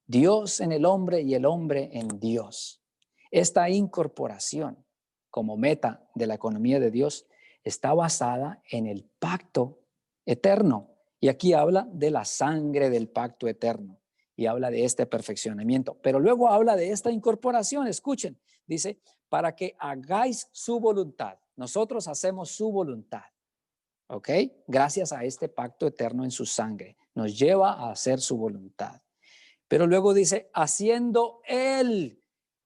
Dios en el hombre y el hombre en Dios. Esta incorporación como meta de la economía de Dios está basada en el pacto eterno. Y aquí habla de la sangre del pacto eterno y habla de este perfeccionamiento. Pero luego habla de esta incorporación. Escuchen, dice, para que hagáis su voluntad. Nosotros hacemos su voluntad. ¿Ok? Gracias a este pacto eterno en su sangre. Nos lleva a hacer su voluntad. Pero luego dice, haciendo Él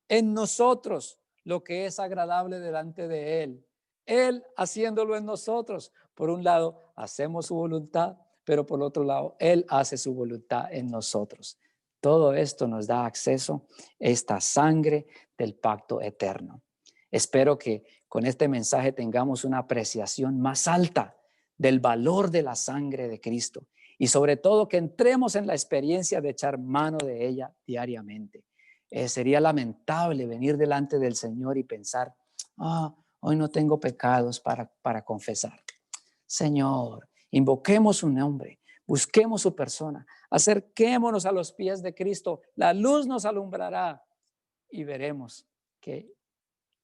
en nosotros lo que es agradable delante de Él. Él haciéndolo en nosotros. Por un lado, hacemos su voluntad, pero por otro lado, Él hace su voluntad en nosotros. Todo esto nos da acceso a esta sangre del pacto eterno. Espero que con este mensaje tengamos una apreciación más alta del valor de la sangre de Cristo y sobre todo que entremos en la experiencia de echar mano de ella diariamente. Sería lamentable venir delante del Señor y pensar, hoy no tengo pecados para confesar. Señor, invoquemos su nombre, busquemos su persona, acerquémonos a los pies de Cristo, la luz nos alumbrará y veremos que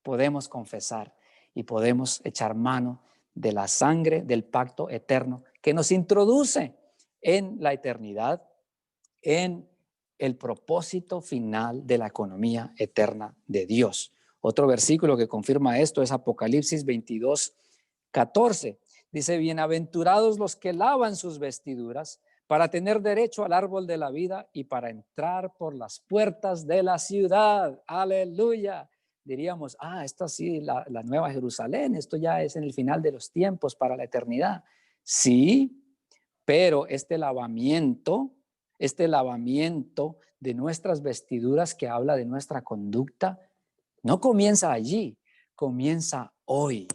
podemos confesar y podemos echar mano de la sangre del pacto eterno que nos introduce en la eternidad, en el propósito final de la economía eterna de Dios. Otro versículo que confirma esto es Apocalipsis 22, 14. Dice, bienaventurados los que lavan sus vestiduras para tener derecho al árbol de la vida y para entrar por las puertas de la ciudad. Aleluya. Diríamos, esto sí, la Nueva Jerusalén, esto ya es en el final de los tiempos para la eternidad. Sí, pero este lavamiento de nuestras vestiduras que habla de nuestra conducta, no comienza allí, comienza hoy.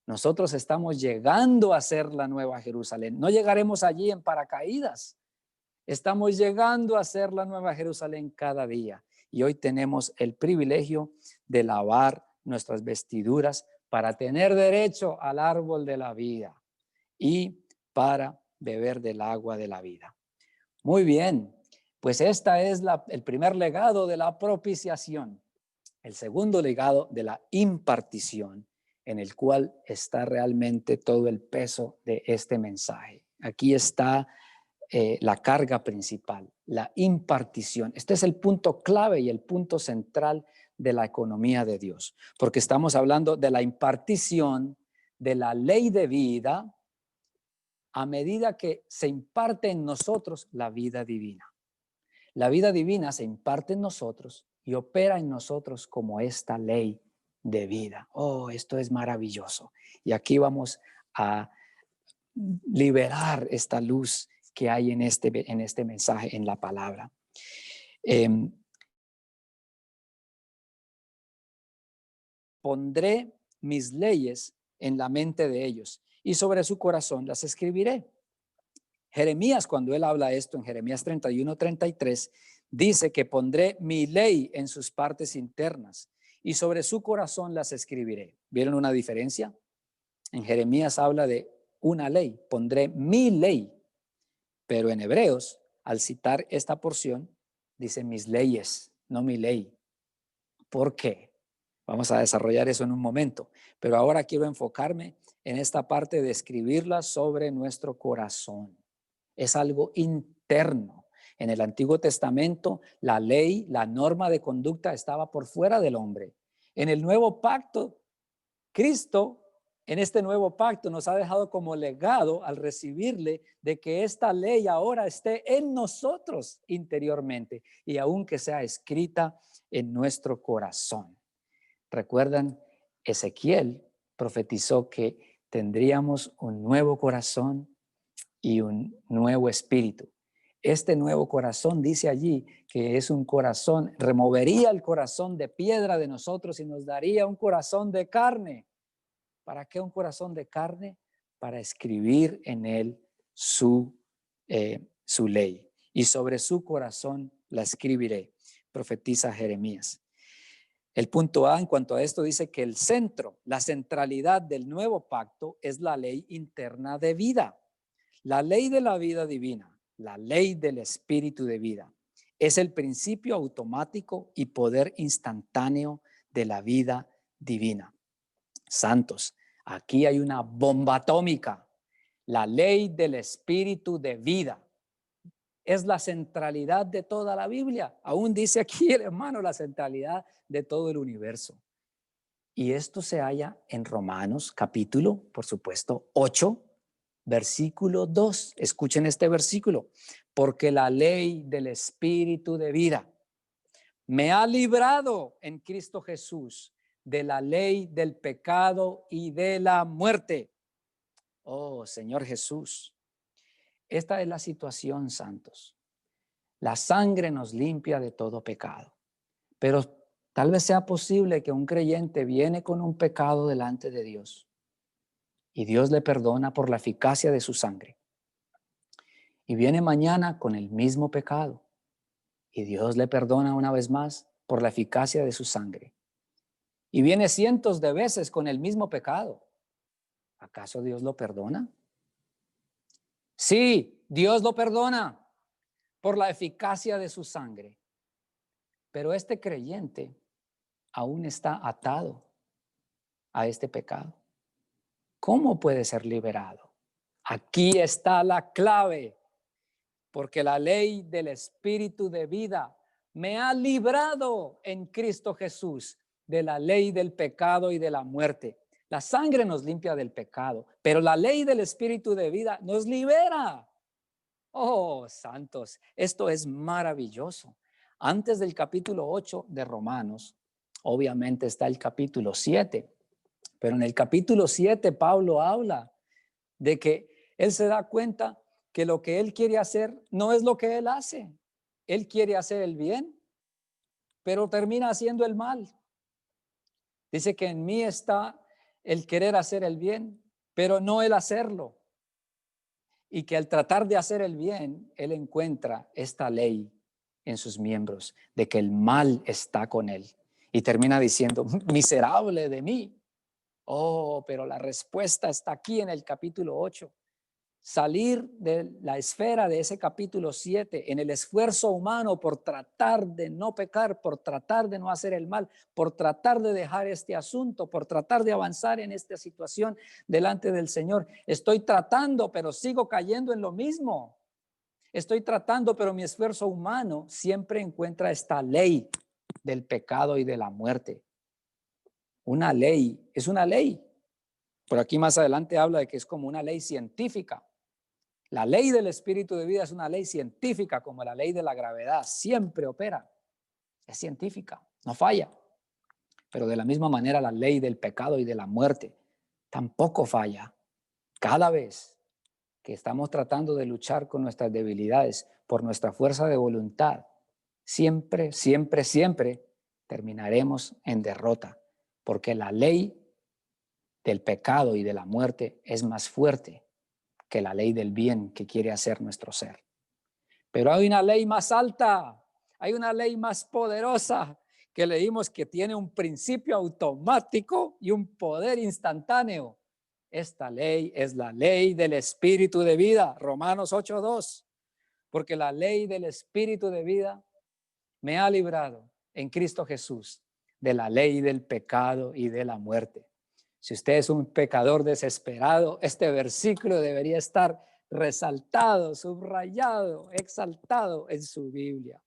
Nosotros estamos llegando a ser la Nueva Jerusalén. No llegaremos allí en paracaídas. Estamos llegando a ser la Nueva Jerusalén cada día. Y hoy tenemos el privilegio de lavar nuestras vestiduras para tener derecho al árbol de la vida y para beber del agua de la vida. Muy bien, pues esta es el primer legado de la propiciación. El segundo legado de la impartición, en el cual está realmente todo el peso de este mensaje. Aquí está la carga principal, la impartición. Este es el punto clave y el punto central de la economía de Dios, porque estamos hablando de la impartición de la ley de vida a medida que se imparte en nosotros la vida divina. La vida divina se imparte en nosotros y opera en nosotros como esta ley de vida. Esto es maravilloso. Y aquí vamos a liberar esta luz que hay en este mensaje, en la palabra. Pondré mis leyes en la mente de ellos y sobre su corazón las escribiré. Jeremías, cuando él habla esto en Jeremías 31:33, dice que pondré mi ley en sus partes internas y sobre su corazón las escribiré. ¿Vieron una diferencia? En Jeremías habla de una ley, pondré mi ley, pero en Hebreos, al citar esta porción, dice mis leyes, no mi ley. ¿Por qué? Vamos a desarrollar eso en un momento, pero ahora quiero enfocarme en esta parte de escribirla sobre nuestro corazón. Es algo interno. En el Antiguo Testamento, la ley, la norma de conducta estaba por fuera del hombre. En el Nuevo Pacto, Cristo, en este nuevo pacto, nos ha dejado como legado al recibirle de que esta ley ahora esté en nosotros interiormente y aunque sea escrita en nuestro corazón. ¿Recuerdan? Ezequiel profetizó que tendríamos un nuevo corazón y un nuevo espíritu. Este nuevo corazón dice allí que es un corazón, removería el corazón de piedra de nosotros y nos daría un corazón de carne. ¿Para qué un corazón de carne? Para escribir en él su ley. Y sobre su corazón la escribiré, profetiza Jeremías. El punto A en cuanto a esto dice que el centro, la centralidad del nuevo pacto es la ley interna de vida. La ley de la vida divina, la ley del espíritu de vida, es el principio automático y poder instantáneo de la vida divina. Santos, aquí hay una bomba atómica. La ley del espíritu de vida es la centralidad de toda la Biblia. Aún dice aquí el hermano la centralidad de todo el universo. Y esto se halla en Romanos capítulo, por supuesto, 8, versículo 2. Escuchen este versículo. Porque la ley del espíritu de vida me ha librado en Cristo Jesús de la ley del pecado y de la muerte. Oh, Señor Jesús. Esta es la situación, santos. La sangre nos limpia de todo pecado. Pero tal vez sea posible que un creyente viene con un pecado delante de Dios y Dios le perdona por la eficacia de su sangre. Y viene mañana con el mismo pecado y Dios le perdona una vez más por la eficacia de su sangre. Y viene cientos de veces con el mismo pecado. ¿Acaso Dios lo perdona? Sí, Dios lo perdona por la eficacia de su sangre. Pero este creyente aún está atado a este pecado. ¿Cómo puede ser liberado? Aquí está la clave, porque la ley del espíritu de vida me ha librado en Cristo Jesús de la ley del pecado y de la muerte. La sangre nos limpia del pecado, pero la ley del espíritu de vida nos libera. Oh, santos, esto es maravilloso. Antes del capítulo 8 de Romanos, obviamente está el capítulo 7, pero en el capítulo 7 Pablo habla de que él se da cuenta que lo que él quiere hacer no es lo que él hace. Él quiere hacer el bien, pero termina haciendo el mal. Dice que en mí está el querer hacer el bien, pero no el hacerlo. Y que al tratar de hacer el bien, él encuentra esta ley en sus miembros, de que el mal está con él. Y termina diciendo, miserable de mí. Oh, pero la respuesta está aquí en el capítulo 8. Salir de la esfera de ese capítulo 7 en el esfuerzo humano por tratar de no pecar, por tratar de no hacer el mal, por tratar de dejar este asunto, por tratar de avanzar en esta situación delante del Señor. Estoy tratando, pero sigo cayendo en lo mismo. Estoy tratando, pero mi esfuerzo humano siempre encuentra esta ley del pecado y de la muerte. Una ley es una ley. Por aquí más adelante habla de que es como una ley científica. La ley del espíritu de vida es una ley científica, como la ley de la gravedad. Siempre opera. Es científica, no falla. Pero de la misma manera la ley del pecado y de la muerte tampoco falla. Cada vez que estamos tratando de luchar con nuestras debilidades por nuestra fuerza de voluntad, siempre, siempre, siempre terminaremos en derrota, porque la ley del pecado y de la muerte es más fuerte que la ley del bien que quiere hacer nuestro ser. Pero hay una ley más alta, hay una ley más poderosa que leímos que tiene un principio automático y un poder instantáneo. Esta ley es la ley del espíritu de vida, Romanos 8:2, porque la ley del espíritu de vida me ha librado en Cristo Jesús de la ley del pecado y de la muerte. Si usted es un pecador desesperado, este versículo debería estar resaltado, subrayado, exaltado en su Biblia.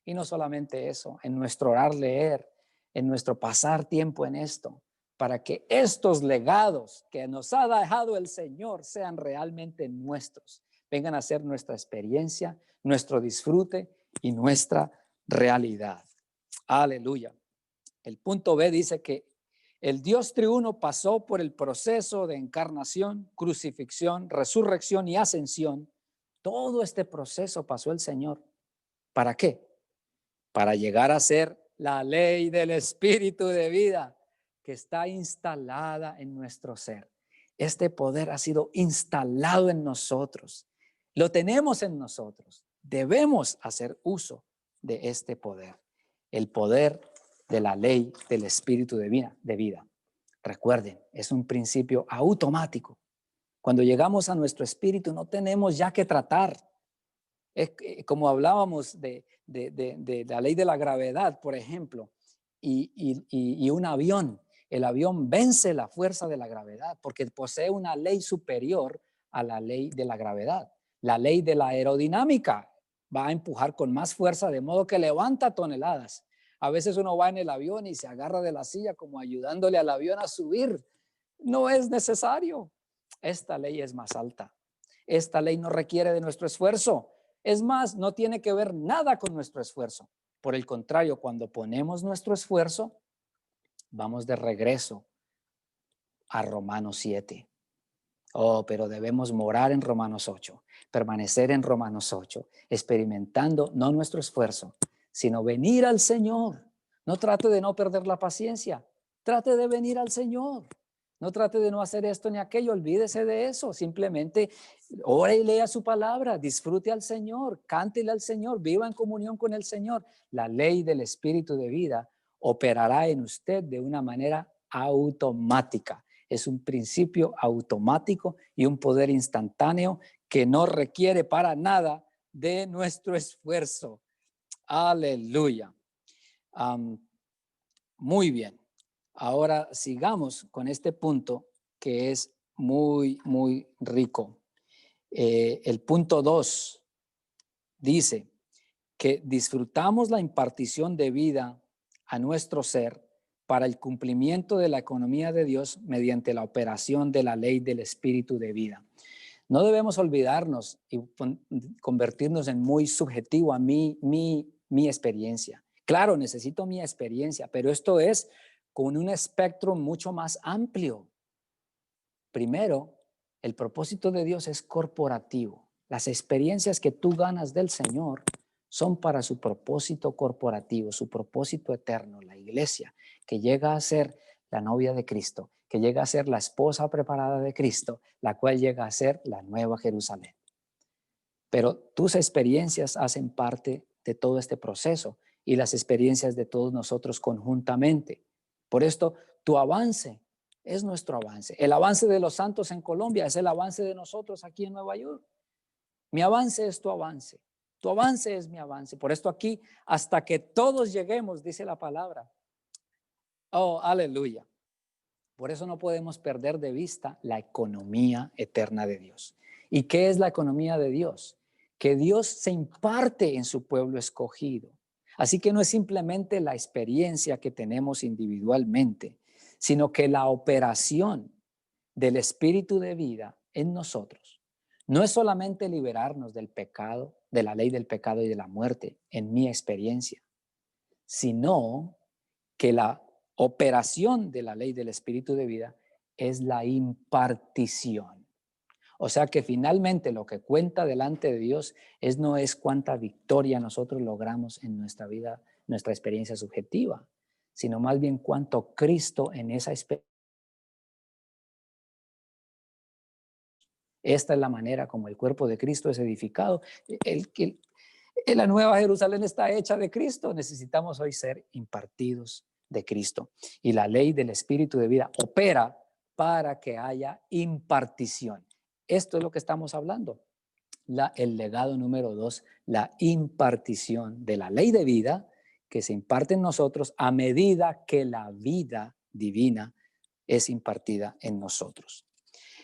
Y no solamente eso, en nuestro orar, leer, en nuestro pasar tiempo en esto, para que estos legados que nos ha dejado el Señor sean realmente nuestros, vengan a ser nuestra experiencia, nuestro disfrute y nuestra realidad. Aleluya. El punto B dice que el Dios triuno pasó por el proceso de encarnación, crucifixión, resurrección y ascensión. Todo este proceso pasó el Señor. ¿Para qué? Para llegar a ser la ley del espíritu de vida que está instalada en nuestro ser. Este poder ha sido instalado en nosotros. Lo tenemos en nosotros. Debemos hacer uso de este poder. El poder de la ley del espíritu de vida. Recuerden, es un principio automático. Cuando llegamos a nuestro espíritu no tenemos ya que tratar. Es como hablábamos de la ley de la gravedad, por ejemplo, y un avión. El avión vence la fuerza de la gravedad porque posee una ley superior a la ley de la gravedad. La ley de la aerodinámica va a empujar con más fuerza de modo que levanta toneladas. A veces uno va en el avión y se agarra de la silla como ayudándole al avión a subir. No es necesario. Esta ley es más alta. Esta ley no requiere de nuestro esfuerzo. Es más, no tiene que ver nada con nuestro esfuerzo. Por el contrario, cuando ponemos nuestro esfuerzo, vamos de regreso a Romanos 7. Oh, pero debemos morar en Romanos 8, permanecer en Romanos 8, experimentando no nuestro esfuerzo, sino venir al Señor. No trate de no perder la paciencia, trate de venir al Señor. No trate de no hacer esto ni aquello, olvídese de eso. Simplemente ore y lea su palabra, disfrute al Señor, cántele al Señor, viva en comunión con el Señor. La ley del espíritu de vida operará en usted de una manera automática. Es un principio automático y un poder instantáneo que no requiere para nada de nuestro esfuerzo. Aleluya. Muy bien. Ahora sigamos con este punto que es muy, muy rico. El punto 2 dice que disfrutamos la impartición de vida a nuestro ser para el cumplimiento de la economía de Dios mediante la operación de la ley del espíritu de vida. No debemos olvidarnos y convertirnos en muy subjetivo a mi experiencia. Claro, necesito mi experiencia, pero esto es con un espectro mucho más amplio. Primero, el propósito de Dios es corporativo. Las experiencias que tú ganas del Señor son para su propósito corporativo, su propósito eterno, la iglesia, que llega a ser la novia de Cristo, que llega a ser la esposa preparada de Cristo, la cual llega a ser la nueva Jerusalén. Pero tus experiencias hacen parte de todo este proceso y las experiencias de todos nosotros conjuntamente. Por esto, tu avance es nuestro avance. El avance de los santos en Colombia es el avance de nosotros aquí en Nueva York. Mi avance es tu avance. Tu avance es mi avance. Por esto aquí, hasta que todos lleguemos, dice la palabra. Oh, aleluya. Por eso no podemos perder de vista la economía eterna de Dios. ¿Y qué es la economía de Dios? Que Dios se imparte en su pueblo escogido. Así que no es simplemente la experiencia que tenemos individualmente, sino que la operación del espíritu de vida en nosotros no es solamente liberarnos del pecado, de la ley del pecado y de la muerte, en mi experiencia, sino que la operación de la ley del espíritu de vida es la impartición. O sea que finalmente lo que cuenta delante de Dios no es cuánta victoria nosotros logramos en nuestra vida, nuestra experiencia subjetiva, sino más bien cuánto Cristo en esa experiencia. Esta es la manera como el cuerpo de Cristo es edificado. La nueva Jerusalén está hecha de Cristo. Necesitamos hoy ser impartidos de Cristo. Y la ley del Espíritu de vida opera para que haya impartición. Esto es lo que estamos hablando. El legado número 2, la impartición de la ley de vida que se imparte en nosotros a medida que la vida divina es impartida en nosotros.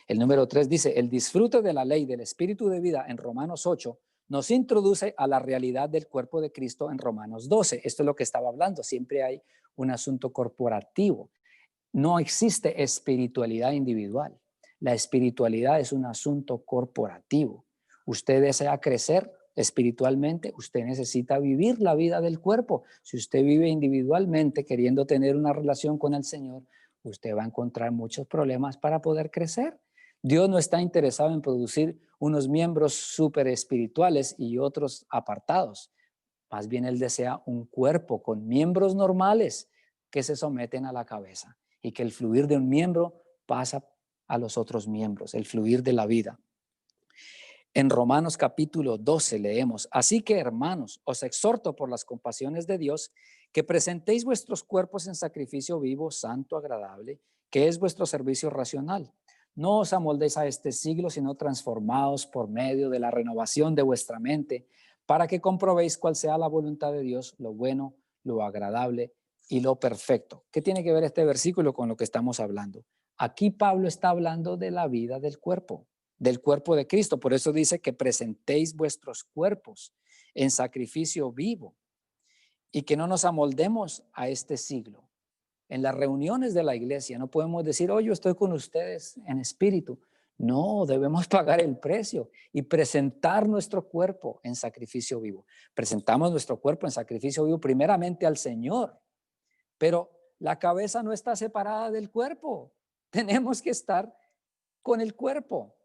El número 3 dice, el disfrute de la ley del Espíritu de vida en Romanos 8 nos introduce a la realidad del cuerpo de Cristo en Romanos 12. Esto es lo que estaba hablando. Siempre hay un asunto corporativo. No existe espiritualidad individual. La espiritualidad es un asunto corporativo. Usted desea crecer espiritualmente, usted necesita vivir la vida del cuerpo. Si usted vive individualmente queriendo tener una relación con el Señor, usted va a encontrar muchos problemas para poder crecer. Dios no está interesado en producir unos miembros súper espirituales y otros apartados. Más bien Él desea un cuerpo con miembros normales que se someten a la cabeza y que el fluir de un miembro pasa a los otros miembros, el fluir de la vida. En Romanos capítulo 12 leemos, así que hermanos, os exhorto por las compasiones de Dios que presentéis vuestros cuerpos en sacrificio vivo, santo, agradable, que es vuestro servicio racional. No os amoldéis a este siglo, sino transformaos por medio de la renovación de vuestra mente, para que comprobéis cuál sea la voluntad de Dios, lo bueno, lo agradable y lo perfecto. ¿Qué tiene que ver este versículo con lo que estamos hablando? Aquí Pablo está hablando de la vida del cuerpo de Cristo. Por eso dice que presentéis vuestros cuerpos en sacrificio vivo y que no nos amoldemos a este siglo. En las reuniones de la iglesia no podemos decir, oh, yo estoy con ustedes en espíritu. No, debemos pagar el precio y presentar nuestro cuerpo en sacrificio vivo. Presentamos nuestro cuerpo en sacrificio vivo primeramente al Señor, pero la cabeza no está separada del cuerpo. Tenemos que estar con el cuerpo.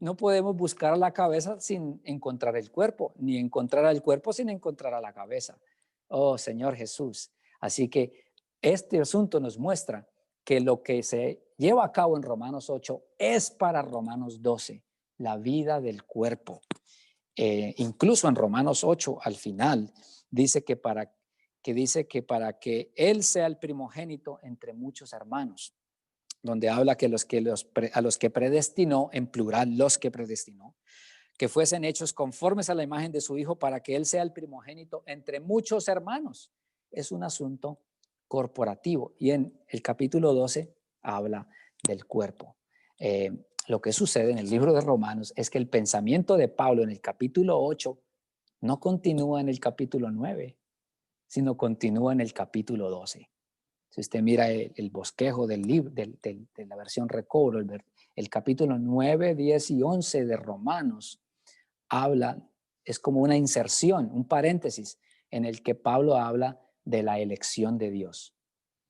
No podemos buscar a la cabeza sin encontrar el cuerpo, ni encontrar al cuerpo sin encontrar a la cabeza. Oh, Señor Jesús. Así que este asunto nos muestra que lo que se lleva a cabo en Romanos 8 es para Romanos 12, la vida del cuerpo. Incluso en Romanos 8, al final, dice que para que Él sea el primogénito entre muchos hermanos, donde habla que a los que predestinó, en plural, los que predestinó, que fuesen hechos conformes a la imagen de su Hijo para que Él sea el primogénito entre muchos hermanos. Es un asunto corporativo. Y en el capítulo 12 habla del cuerpo. Lo que sucede en el libro de Romanos es que el pensamiento de Pablo en el capítulo 8 no continúa en el capítulo 9, sino continúa en el capítulo 12. Si usted mira el bosquejo del libro, de la versión recobro, el capítulo 9, 10 y 11 de Romanos habla, es como una inserción, un paréntesis en el que Pablo habla de la elección de Dios.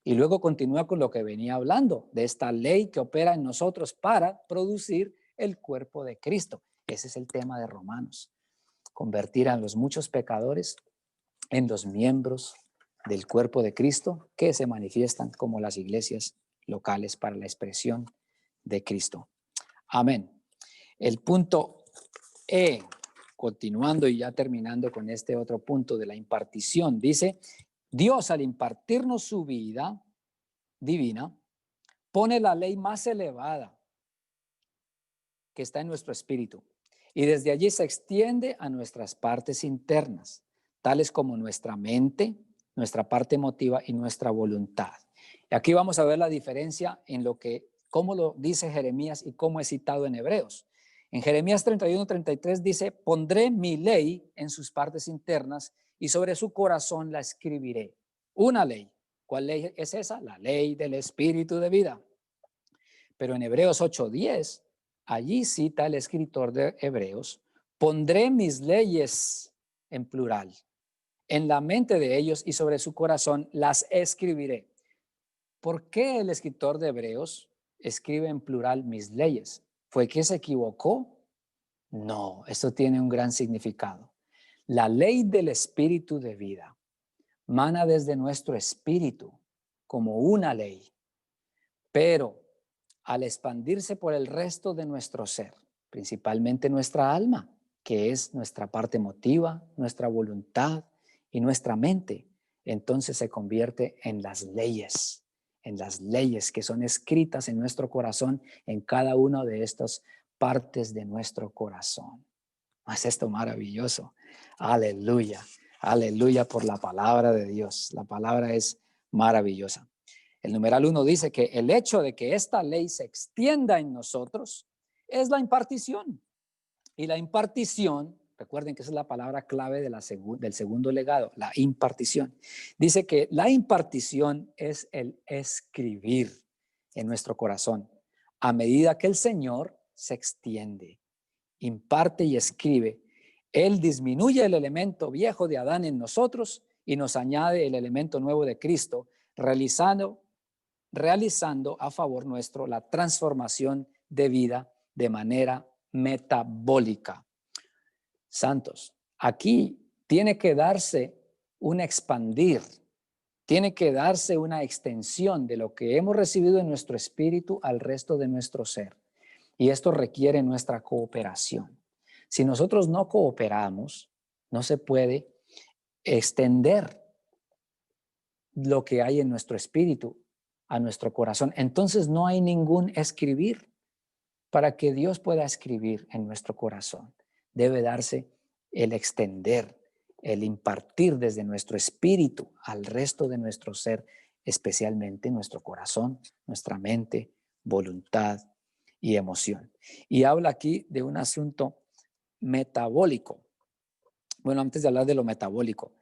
Y luego continúa con lo que venía hablando, de esta ley que opera en nosotros para producir el cuerpo de Cristo. Ese es el tema de Romanos. Convertir a los muchos pecadores en los miembros del cuerpo de Cristo que se manifiestan como las iglesias locales para la expresión de Cristo. Amén. El punto E, continuando y ya terminando con este otro punto de la impartición, dice, Dios al impartirnos su vida divina, pone la ley más elevada que está en nuestro espíritu y desde allí se extiende a nuestras partes internas, tales como nuestra mente, nuestra parte emotiva y nuestra voluntad. Y aquí vamos a ver la diferencia en cómo lo dice Jeremías y cómo es citado en Hebreos. En Jeremías 31:33 dice, pondré mi ley en sus partes internas y sobre su corazón la escribiré. Una ley. ¿Cuál ley es esa? La ley del Espíritu de vida. Pero en Hebreos 8:10, allí cita el escritor de Hebreos, pondré mis leyes en plural en la mente de ellos y sobre su corazón las escribiré. ¿Por qué el escritor de Hebreos escribe en plural mis leyes? ¿Fue que se equivocó? No, esto tiene un gran significado. La ley del espíritu de vida mana desde nuestro espíritu como una ley, pero al expandirse por el resto de nuestro ser, principalmente nuestra alma, que es nuestra parte emotiva, nuestra voluntad y nuestra mente, entonces se convierte en las leyes que son escritas en nuestro corazón, en cada una de estas partes de nuestro corazón. ¿Es esto maravilloso? Aleluya, aleluya por la palabra de Dios. La palabra es maravillosa. El numeral 1 dice que el hecho de que esta ley se extienda en nosotros es la impartición. Y la impartición, recuerden que esa es la palabra clave de del segundo legado, la impartición. Dice que la impartición es el escribir en nuestro corazón a medida que el Señor se extiende, imparte y escribe. Él disminuye el elemento viejo de Adán en nosotros y nos añade el elemento nuevo de Cristo, realizando a favor nuestro la transformación de vida de manera metabólica. Santos, aquí tiene que darse un expandir, tiene que darse una extensión de lo que hemos recibido en nuestro espíritu al resto de nuestro ser. Y esto requiere nuestra cooperación. Si nosotros no cooperamos, no se puede extender lo que hay en nuestro espíritu a nuestro corazón. Entonces no hay ningún escribir. Para que Dios pueda escribir en nuestro corazón, debe darse el extender, el impartir desde nuestro espíritu al resto de nuestro ser, especialmente nuestro corazón, nuestra mente, voluntad y emoción. Y habla aquí de un asunto metabólico. Bueno, antes de hablar de lo metabólico,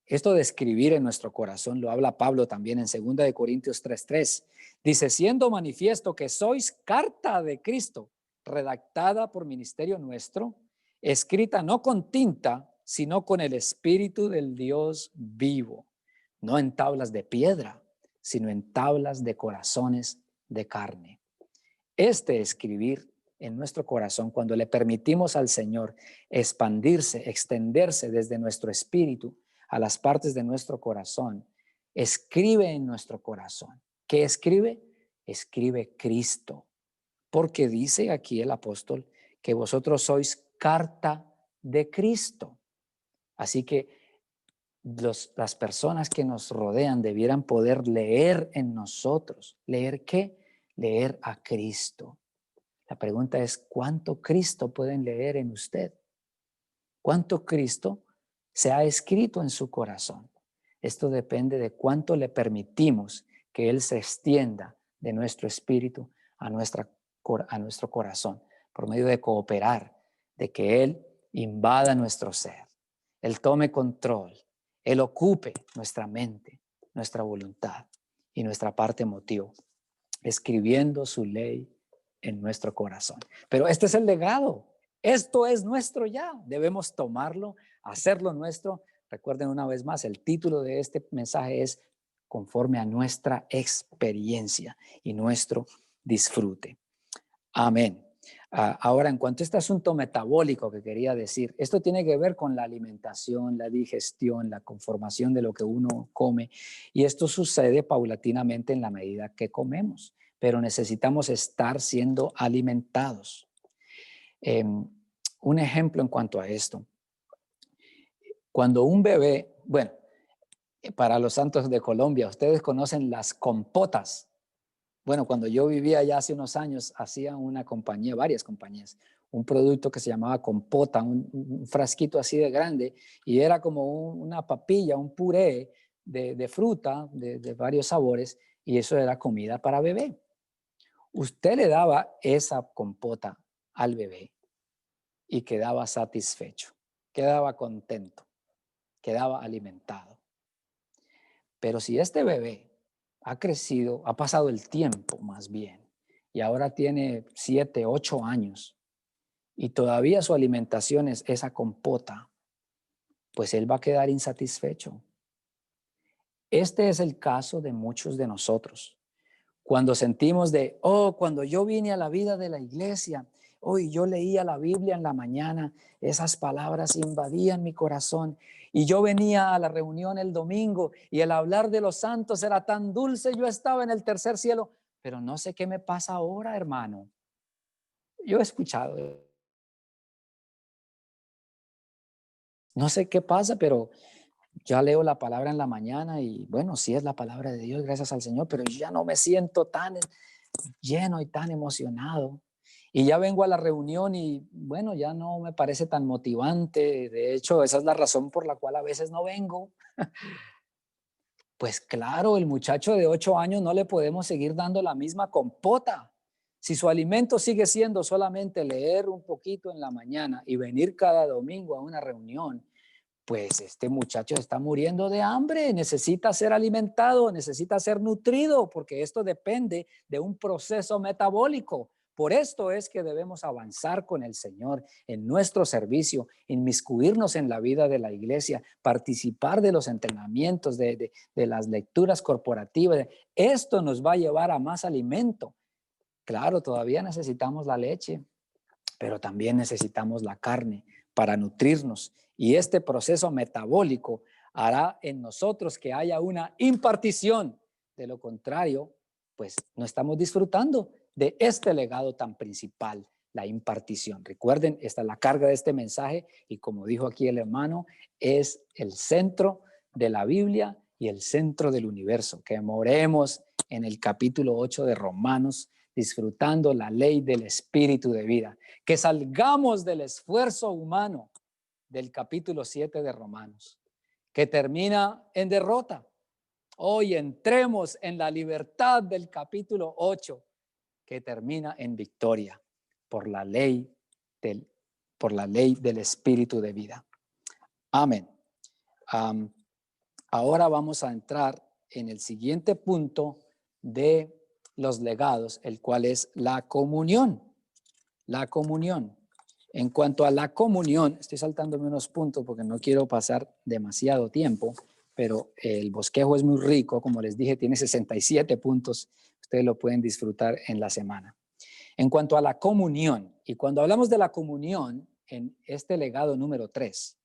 esto de escribir en nuestro corazón lo habla Pablo también en 2 Corintios 3:3. Dice, siendo manifiesto que sois carta de Cristo, redactada por ministerio nuestro, escrita no con tinta, sino con el Espíritu del Dios vivo, no en tablas de piedra, sino en tablas de corazones de carne. Este escribir en nuestro corazón, cuando le permitimos al Señor expandirse, extenderse desde nuestro espíritu a las partes de nuestro corazón, escribe en nuestro corazón. ¿Qué escribe? Escribe Cristo. Porque dice aquí el apóstol que vosotros sois carta de Cristo. Así que las personas que nos rodean debieran poder leer en nosotros. ¿Leer qué? Leer a Cristo. La pregunta es, ¿cuánto Cristo pueden leer en usted? ¿Cuánto Cristo se ha escrito en su corazón? Esto depende de cuánto le permitimos que Él se extienda de nuestro espíritu a nuestro corazón, por medio de cooperar, de que Él invada nuestro ser, Él tome control, Él ocupe nuestra mente, nuestra voluntad y nuestra parte emotiva, escribiendo su ley en nuestro corazón. Pero este es el legado. Esto es nuestro ya. Debemos tomarlo, hacerlo nuestro. Recuerden una vez más, el título de este mensaje es conforme a nuestra experiencia y nuestro disfrute. Amén. Ahora, en cuanto a este asunto metabólico que quería decir, esto tiene que ver con la alimentación, la digestión, la conformación de lo que uno come, y esto sucede paulatinamente en la medida que comemos, pero necesitamos estar siendo alimentados. Un ejemplo en cuanto a esto, cuando un bebé, bueno, para los santos de Colombia, ustedes conocen las compotas. Bueno, cuando yo vivía allá hace unos años, hacía una compañía, varias compañías, un producto que se llamaba compota, un frasquito así de grande, y era como una papilla, un puré de fruta de varios sabores, y eso era comida para bebé. Usted le daba esa compota al bebé y quedaba satisfecho, quedaba contento, quedaba alimentado. Pero si este bebé ha crecido, ha pasado el tiempo más bien, y ahora tiene 7, 8 años, y todavía su alimentación es esa compota, pues él va a quedar insatisfecho. Este es el caso de muchos de nosotros. Cuando sentimos cuando yo vine a la vida de la iglesia Hoy yo leía la Biblia en la mañana, esas palabras invadían mi corazón y yo venía a la reunión el domingo y el hablar de los santos era tan dulce, yo estaba en el tercer cielo, pero no sé qué me pasa ahora, hermano. Yo he escuchado, no sé qué pasa, pero ya leo la palabra en la mañana y bueno, sí es la palabra de Dios, gracias al Señor, pero yo ya no me siento tan lleno y tan emocionado. Y ya vengo a la reunión y bueno, ya no me parece tan motivante. De hecho, esa es la razón por la cual a veces no vengo. Pues claro, el muchacho de 8 años no le podemos seguir dando la misma compota. Si su alimento sigue siendo solamente leer un poquito en la mañana y venir cada domingo a una reunión, pues este muchacho está muriendo de hambre, necesita ser alimentado, necesita ser nutrido, porque esto depende de un proceso metabólico. Por esto es que debemos avanzar con el Señor en nuestro servicio, inmiscuirnos en la vida de la iglesia, participar de los entrenamientos, de las lecturas corporativas. Esto nos va a llevar a más alimento. Claro, todavía necesitamos la leche, pero también necesitamos la carne para nutrirnos. Y este proceso metabólico hará en nosotros que haya una impartición. De lo contrario, pues no estamos disfrutando de este legado tan principal, la impartición. Recuerden, esta es la carga de este mensaje y como dijo aquí el hermano, es el centro de la Biblia y el centro del universo. Que moremos en el capítulo 8 de Romanos, disfrutando la ley del espíritu de vida. Que salgamos del esfuerzo humano del capítulo 7 de Romanos, que termina en derrota. Hoy entremos en la libertad del capítulo 8, que termina en victoria por la ley del espíritu de vida. Amén. Ahora vamos a entrar en el siguiente punto de los legados, el cual es la comunión. La comunión. En cuanto a la comunión, estoy saltándome unos puntos porque no quiero pasar demasiado tiempo, pero el bosquejo es muy rico, como les dije, tiene 67 puntos, ustedes lo pueden disfrutar en la semana. En cuanto a la comunión, y cuando hablamos de la comunión, en este legado número 3,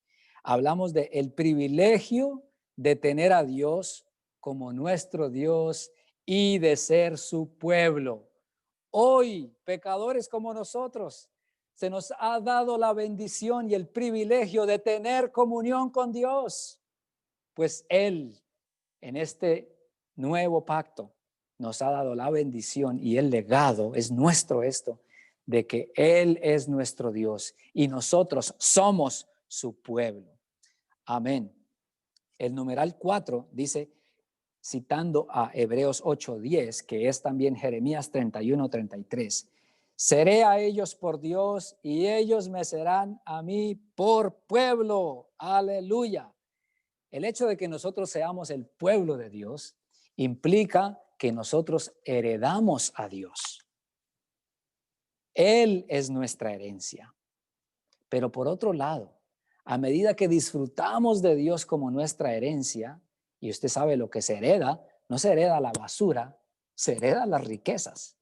hablamos de el privilegio de tener a Dios como nuestro Dios y de ser su pueblo. Hoy, pecadores como nosotros, se nos ha dado la bendición y el privilegio de tener comunión con Dios, pues Él, en este nuevo pacto, nos ha dado la bendición y el legado, es nuestro esto, de que Él es nuestro Dios y nosotros somos su pueblo. Amén. El numeral 4 dice, citando a Hebreos 8:10, que es también Jeremías 31:33, seré a ellos por Dios y ellos me serán a mí por pueblo. Aleluya. El hecho de que nosotros seamos el pueblo de Dios implica que nosotros heredamos a Dios. Él es nuestra herencia. Pero por otro lado, a medida que disfrutamos de Dios como nuestra herencia, y usted sabe lo que se hereda, no se hereda la basura, se hereda las riquezas.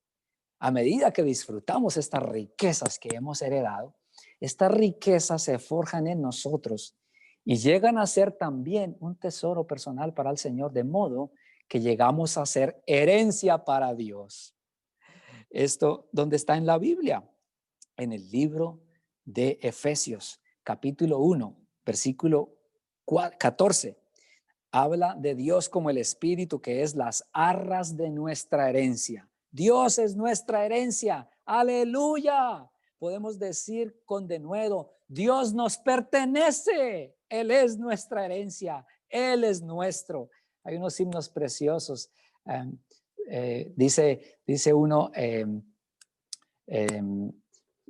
A medida que disfrutamos estas riquezas que hemos heredado, estas riquezas se forjan en nosotros y llegan a ser también un tesoro personal para el Señor, de modo que llegamos a ser herencia para Dios. Esto, ¿dónde está en la Biblia? En el libro de Efesios, capítulo 1, versículo 14. Habla de Dios como el Espíritu, que es las arras de nuestra herencia. Dios es nuestra herencia. ¡Aleluya! Podemos decir con denuedo, Dios nos pertenece. Él es nuestra herencia. Él es nuestro. Hay unos himnos preciosos. Dice uno,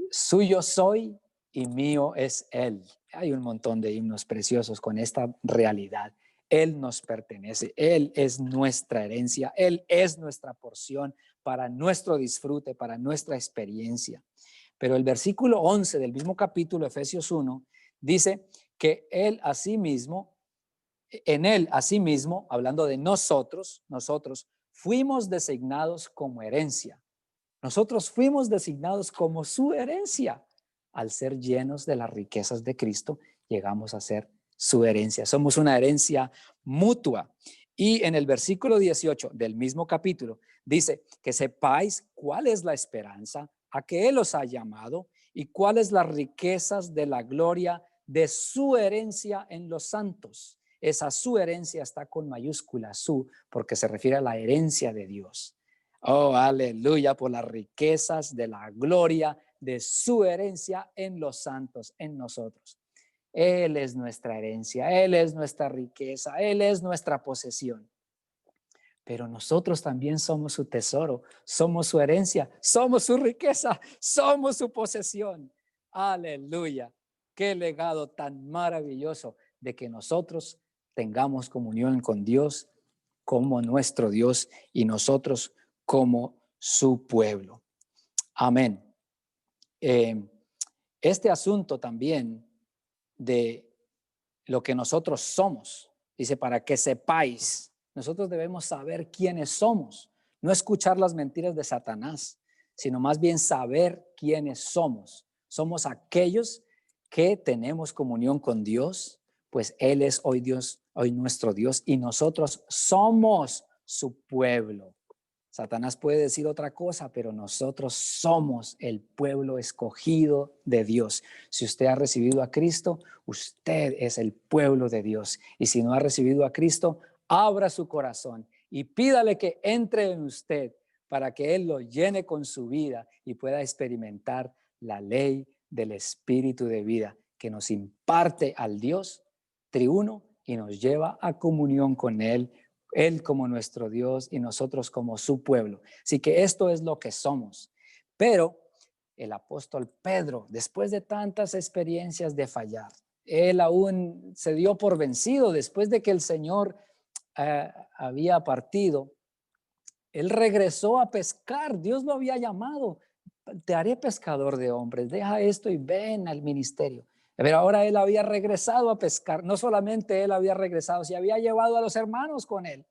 suyo soy y mío es Él. Hay un montón de himnos preciosos con esta realidad. Él nos pertenece, Él es nuestra herencia, Él es nuestra porción para nuestro disfrute, para nuestra experiencia. Pero el versículo 11 del mismo capítulo, Efesios 1, dice que Él asimismo, en Él asimismo, hablando de nosotros fuimos designados como herencia. Nosotros fuimos designados como su herencia. Al ser llenos de las riquezas de Cristo, llegamos a ser su herencia. Somos una herencia mutua. Y en el versículo 18 del mismo capítulo dice que sepáis cuál es la esperanza a que Él os ha llamado y cuáles las riquezas de la gloria de su herencia en los santos. Esa su herencia está con mayúscula, su, porque se refiere a la herencia de Dios. Oh, aleluya, por las riquezas de la gloria de su herencia en los santos, en nosotros. Él es nuestra herencia, Él es nuestra riqueza, Él es nuestra posesión. Pero nosotros también somos su tesoro, somos su herencia, somos su riqueza, somos su posesión. Aleluya. Qué legado tan maravilloso de que nosotros tengamos comunión con Dios como nuestro Dios y nosotros como su pueblo. Amén. Este asunto también de lo que nosotros somos, dice, para que sepáis, nosotros debemos saber quiénes somos, no escuchar las mentiras de Satanás, sino más bien saber quiénes somos. Somos aquellos que tenemos comunión con Dios, pues Él es hoy Dios, hoy nuestro Dios, y nosotros somos su pueblo. Satanás puede decir otra cosa, pero nosotros somos el pueblo escogido de Dios. Si usted ha recibido a Cristo, usted es el pueblo de Dios. Y si no ha recibido a Cristo, abra su corazón y pídale que entre en usted para que Él lo llene con su vida y pueda experimentar la ley del Espíritu de vida que nos imparte al Dios triuno y nos lleva a comunión con Él como nuestro Dios y nosotros como su pueblo. Así que esto es lo que somos. Pero el apóstol Pedro, después de tantas experiencias de fallar, él aún se dio por vencido después de que el Señor había partido. Él regresó a pescar. Dios lo había llamado. Te haré pescador de hombres. Deja esto y ven al ministerio. Pero ahora él había regresado a pescar. No solamente él había regresado, se había llevado a los hermanos con él.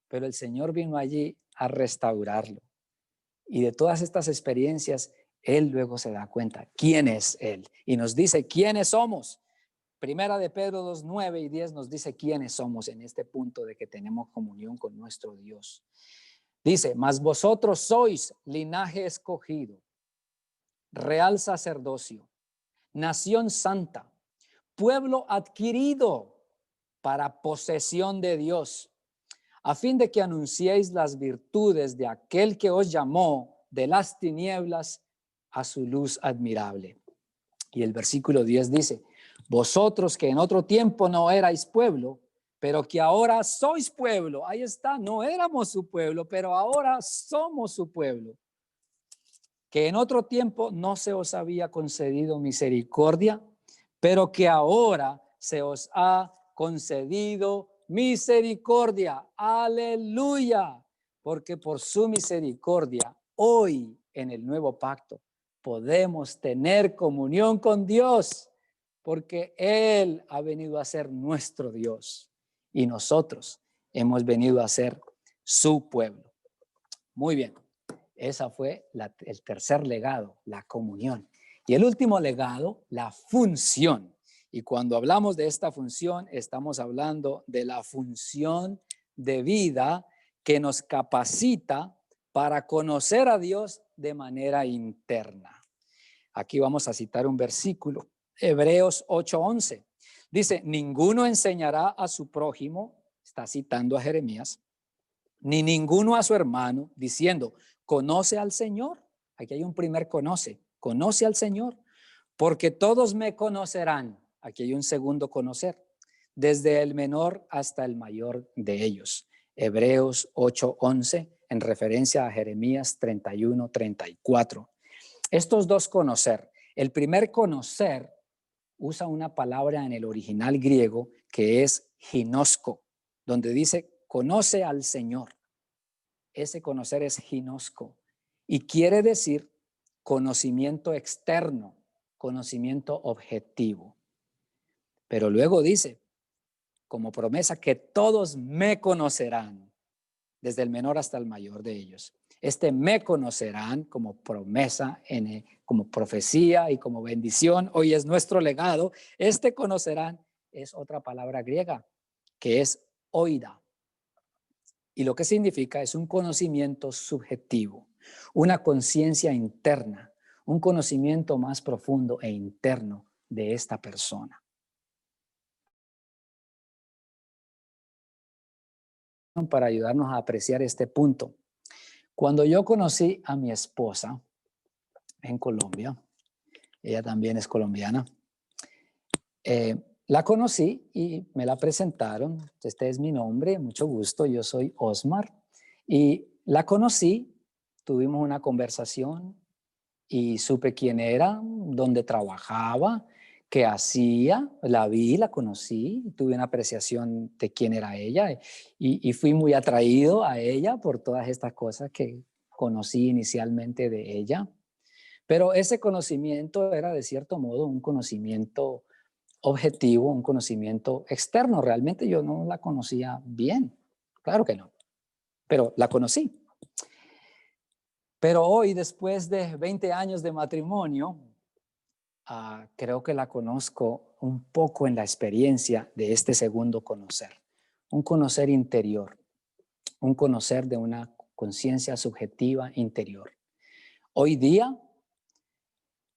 Pero el Señor vino allí a restaurarlo. Y de todas estas experiencias, él luego se da cuenta quién es él. Y nos dice quiénes somos. Primera de Pedro 2, 9 y 10 nos dice quiénes somos en este punto de que tenemos comunión con nuestro Dios. Dice, mas vosotros sois linaje escogido, real sacerdocio, nación santa, pueblo adquirido para posesión de Dios, a fin de que anunciéis las virtudes de aquel que os llamó de las tinieblas a su luz admirable. Y el versículo 10 dice, vosotros que en otro tiempo no erais pueblo, pero que ahora sois pueblo. Ahí está, no éramos su pueblo, pero ahora somos su pueblo. Que en otro tiempo no se os había concedido misericordia, pero que ahora se os ha concedido misericordia. Aleluya. Porque por su misericordia, hoy en el nuevo pacto, podemos tener comunión con Dios, porque Él ha venido a ser nuestro Dios y nosotros hemos venido a ser su pueblo. Muy bien, esa fue el tercer legado, la comunión. Y el último legado, la función. Y cuando hablamos de esta función, estamos hablando de la función de vida que nos capacita para conocer a Dios de manera interna. Aquí vamos a citar un versículo, Hebreos 8:11. Dice, ninguno enseñará a su prójimo, está citando a Jeremías, ni ninguno a su hermano, diciendo, conoce al Señor. Aquí hay un primer conoce al Señor, porque todos me conocerán. Aquí hay un segundo conocer, desde el menor hasta el mayor de ellos. Hebreos 8:11, en referencia a Jeremías 31:34. Estos dos conocer. El primer conocer usa una palabra en el original griego que es ginosko, donde dice conoce al Señor. Ese conocer es ginosko y quiere decir conocimiento externo, conocimiento objetivo. Pero luego dice, como promesa, que todos me conocerán, desde el menor hasta el mayor de ellos. Me conocerán como promesa, como profecía y como bendición. Hoy es nuestro legado. Conocerán es otra palabra griega que es oida. Y lo que significa es un conocimiento subjetivo, una conciencia interna, un conocimiento más profundo e interno de esta persona. Para ayudarnos a apreciar este punto. Cuando yo conocí a mi esposa en Colombia, ella también es colombiana, la conocí y me la presentaron. Este es mi nombre, mucho gusto, yo soy Osmar. Y la conocí, tuvimos una conversación y supe quién era, dónde trabajaba, qué hacía, la vi, la conocí, tuve una apreciación de quién era ella y fui muy atraído a ella por todas estas cosas que conocí inicialmente de ella. Pero ese conocimiento era de cierto modo un conocimiento objetivo, un conocimiento externo. Realmente yo no la conocía bien, claro que no, pero la conocí. Pero hoy, después de 20 años de matrimonio, creo que la conozco un poco en la experiencia de este segundo conocer. Un conocer interior, un conocer de una conciencia subjetiva interior. Hoy día,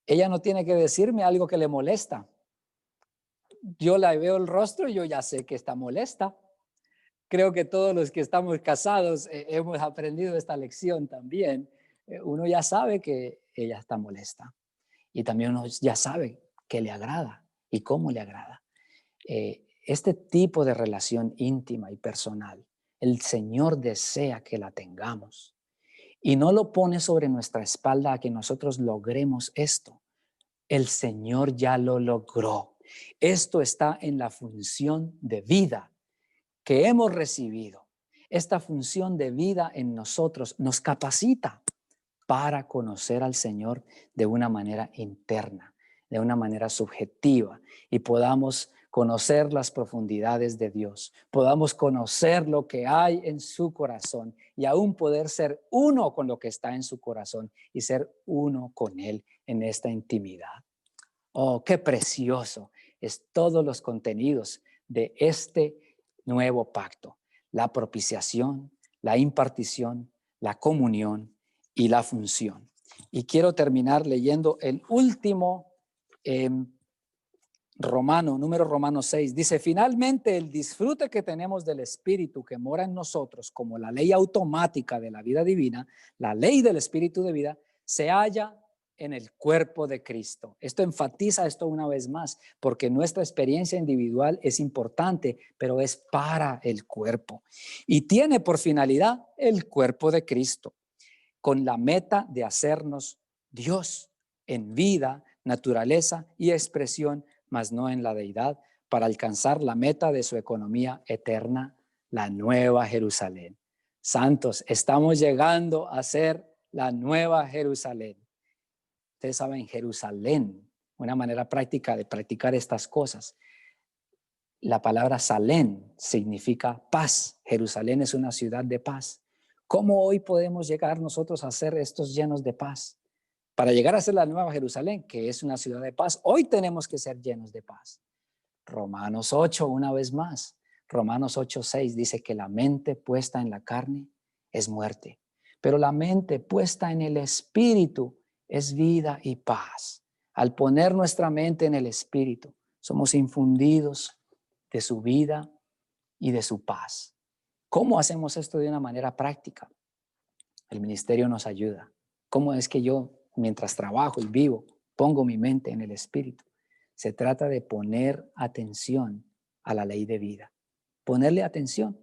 ella no tiene que decirme algo que le molesta. Yo la veo el rostro y yo ya sé que está molesta. Creo que todos los que estamos casados hemos aprendido esta lección también. Uno ya sabe que ella está molesta y también uno ya sabe que le agrada y cómo le agrada. Este tipo de relación íntima y personal, el Señor desea que la tengamos y no lo pone sobre nuestra espalda a que nosotros logremos esto. El Señor ya lo logró. Esto está en la función de vida que hemos recibido. Esta función de vida en nosotros nos capacita para conocer al Señor de una manera interna, de una manera subjetiva, y podamos conocer las profundidades de Dios, podamos conocer lo que hay en su corazón y aún poder ser uno con lo que está en su corazón y ser uno con Él en esta intimidad. Oh, qué precioso es todos los contenidos de este nuevo pacto: la propiciación, la impartición, la comunión y la función. Y quiero terminar leyendo el último Romano 6. Dice: finalmente el disfrute que tenemos del Espíritu que mora en nosotros como la ley automática de la vida divina, la ley del Espíritu de vida, se halla en el cuerpo de Cristo. Esto enfatiza esto una vez más, porque nuestra experiencia individual es importante, pero es para el cuerpo. Y tiene por finalidad el cuerpo de Cristo, con la meta de hacernos Dios en vida, naturaleza y expresión, mas no en la deidad, para alcanzar la meta de su economía eterna, la nueva Jerusalén. Santos, estamos llegando a ser la nueva Jerusalén. Ustedes saben, Jerusalén, una manera práctica de practicar estas cosas. La palabra Salén significa paz. Jerusalén es una ciudad de paz. ¿Cómo hoy podemos llegar nosotros a ser estos llenos de paz? Para llegar a ser la nueva Jerusalén, que es una ciudad de paz, hoy tenemos que ser llenos de paz. Romanos 8, una vez más. Romanos 8:6 dice que la mente puesta en la carne es muerte, pero la mente puesta en el Espíritu es vida y paz. Al poner nuestra mente en el Espíritu, somos infundidos de su vida y de su paz. ¿Cómo hacemos esto de una manera práctica? El ministerio nos ayuda. ¿Cómo es que yo, mientras trabajo y vivo, pongo mi mente en el Espíritu? Se trata de poner atención a la ley de vida. Ponerle atención.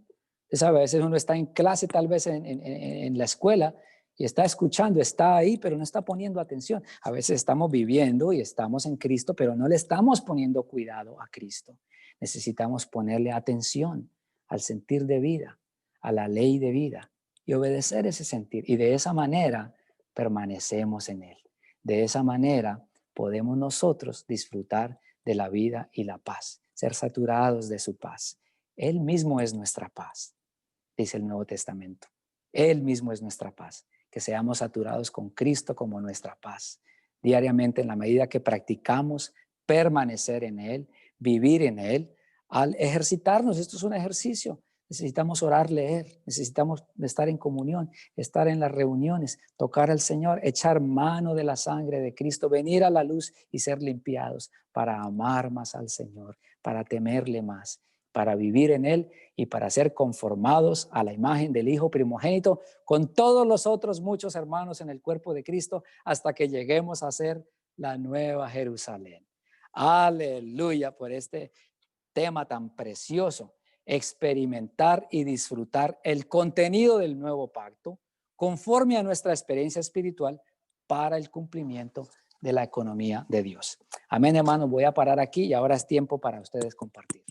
Usted sabe, a veces uno está en clase, tal vez en la escuela, y está escuchando, está ahí, pero no está poniendo atención. A veces estamos viviendo y estamos en Cristo, pero no le estamos poniendo cuidado a Cristo. Necesitamos ponerle atención al sentir de vida, a la ley de vida, y obedecer ese sentir. Y de esa manera permanecemos en Él. De esa manera podemos nosotros disfrutar de la vida y la paz, ser saturados de su paz. Él mismo es nuestra paz, dice el Nuevo Testamento. Él mismo es nuestra paz. que seamos saturados con Cristo como nuestra paz. Diariamente, en la medida que practicamos permanecer en Él, vivir en Él, al ejercitarnos, esto es un ejercicio. Necesitamos orar, leer, necesitamos estar en comunión, estar en las reuniones, tocar al Señor, echar mano de la sangre de Cristo, venir a la luz y ser limpiados para amar más al Señor, para temerle más, para vivir en Él y para ser conformados a la imagen del Hijo primogénito con todos los otros muchos hermanos en el cuerpo de Cristo hasta que lleguemos a ser la nueva Jerusalén. Aleluya por este tema tan precioso. Experimentar y disfrutar el contenido del nuevo pacto conforme a nuestra experiencia espiritual para el cumplimiento de la economía de Dios. Amén, hermanos. Voy a parar aquí y ahora es tiempo para ustedes compartir.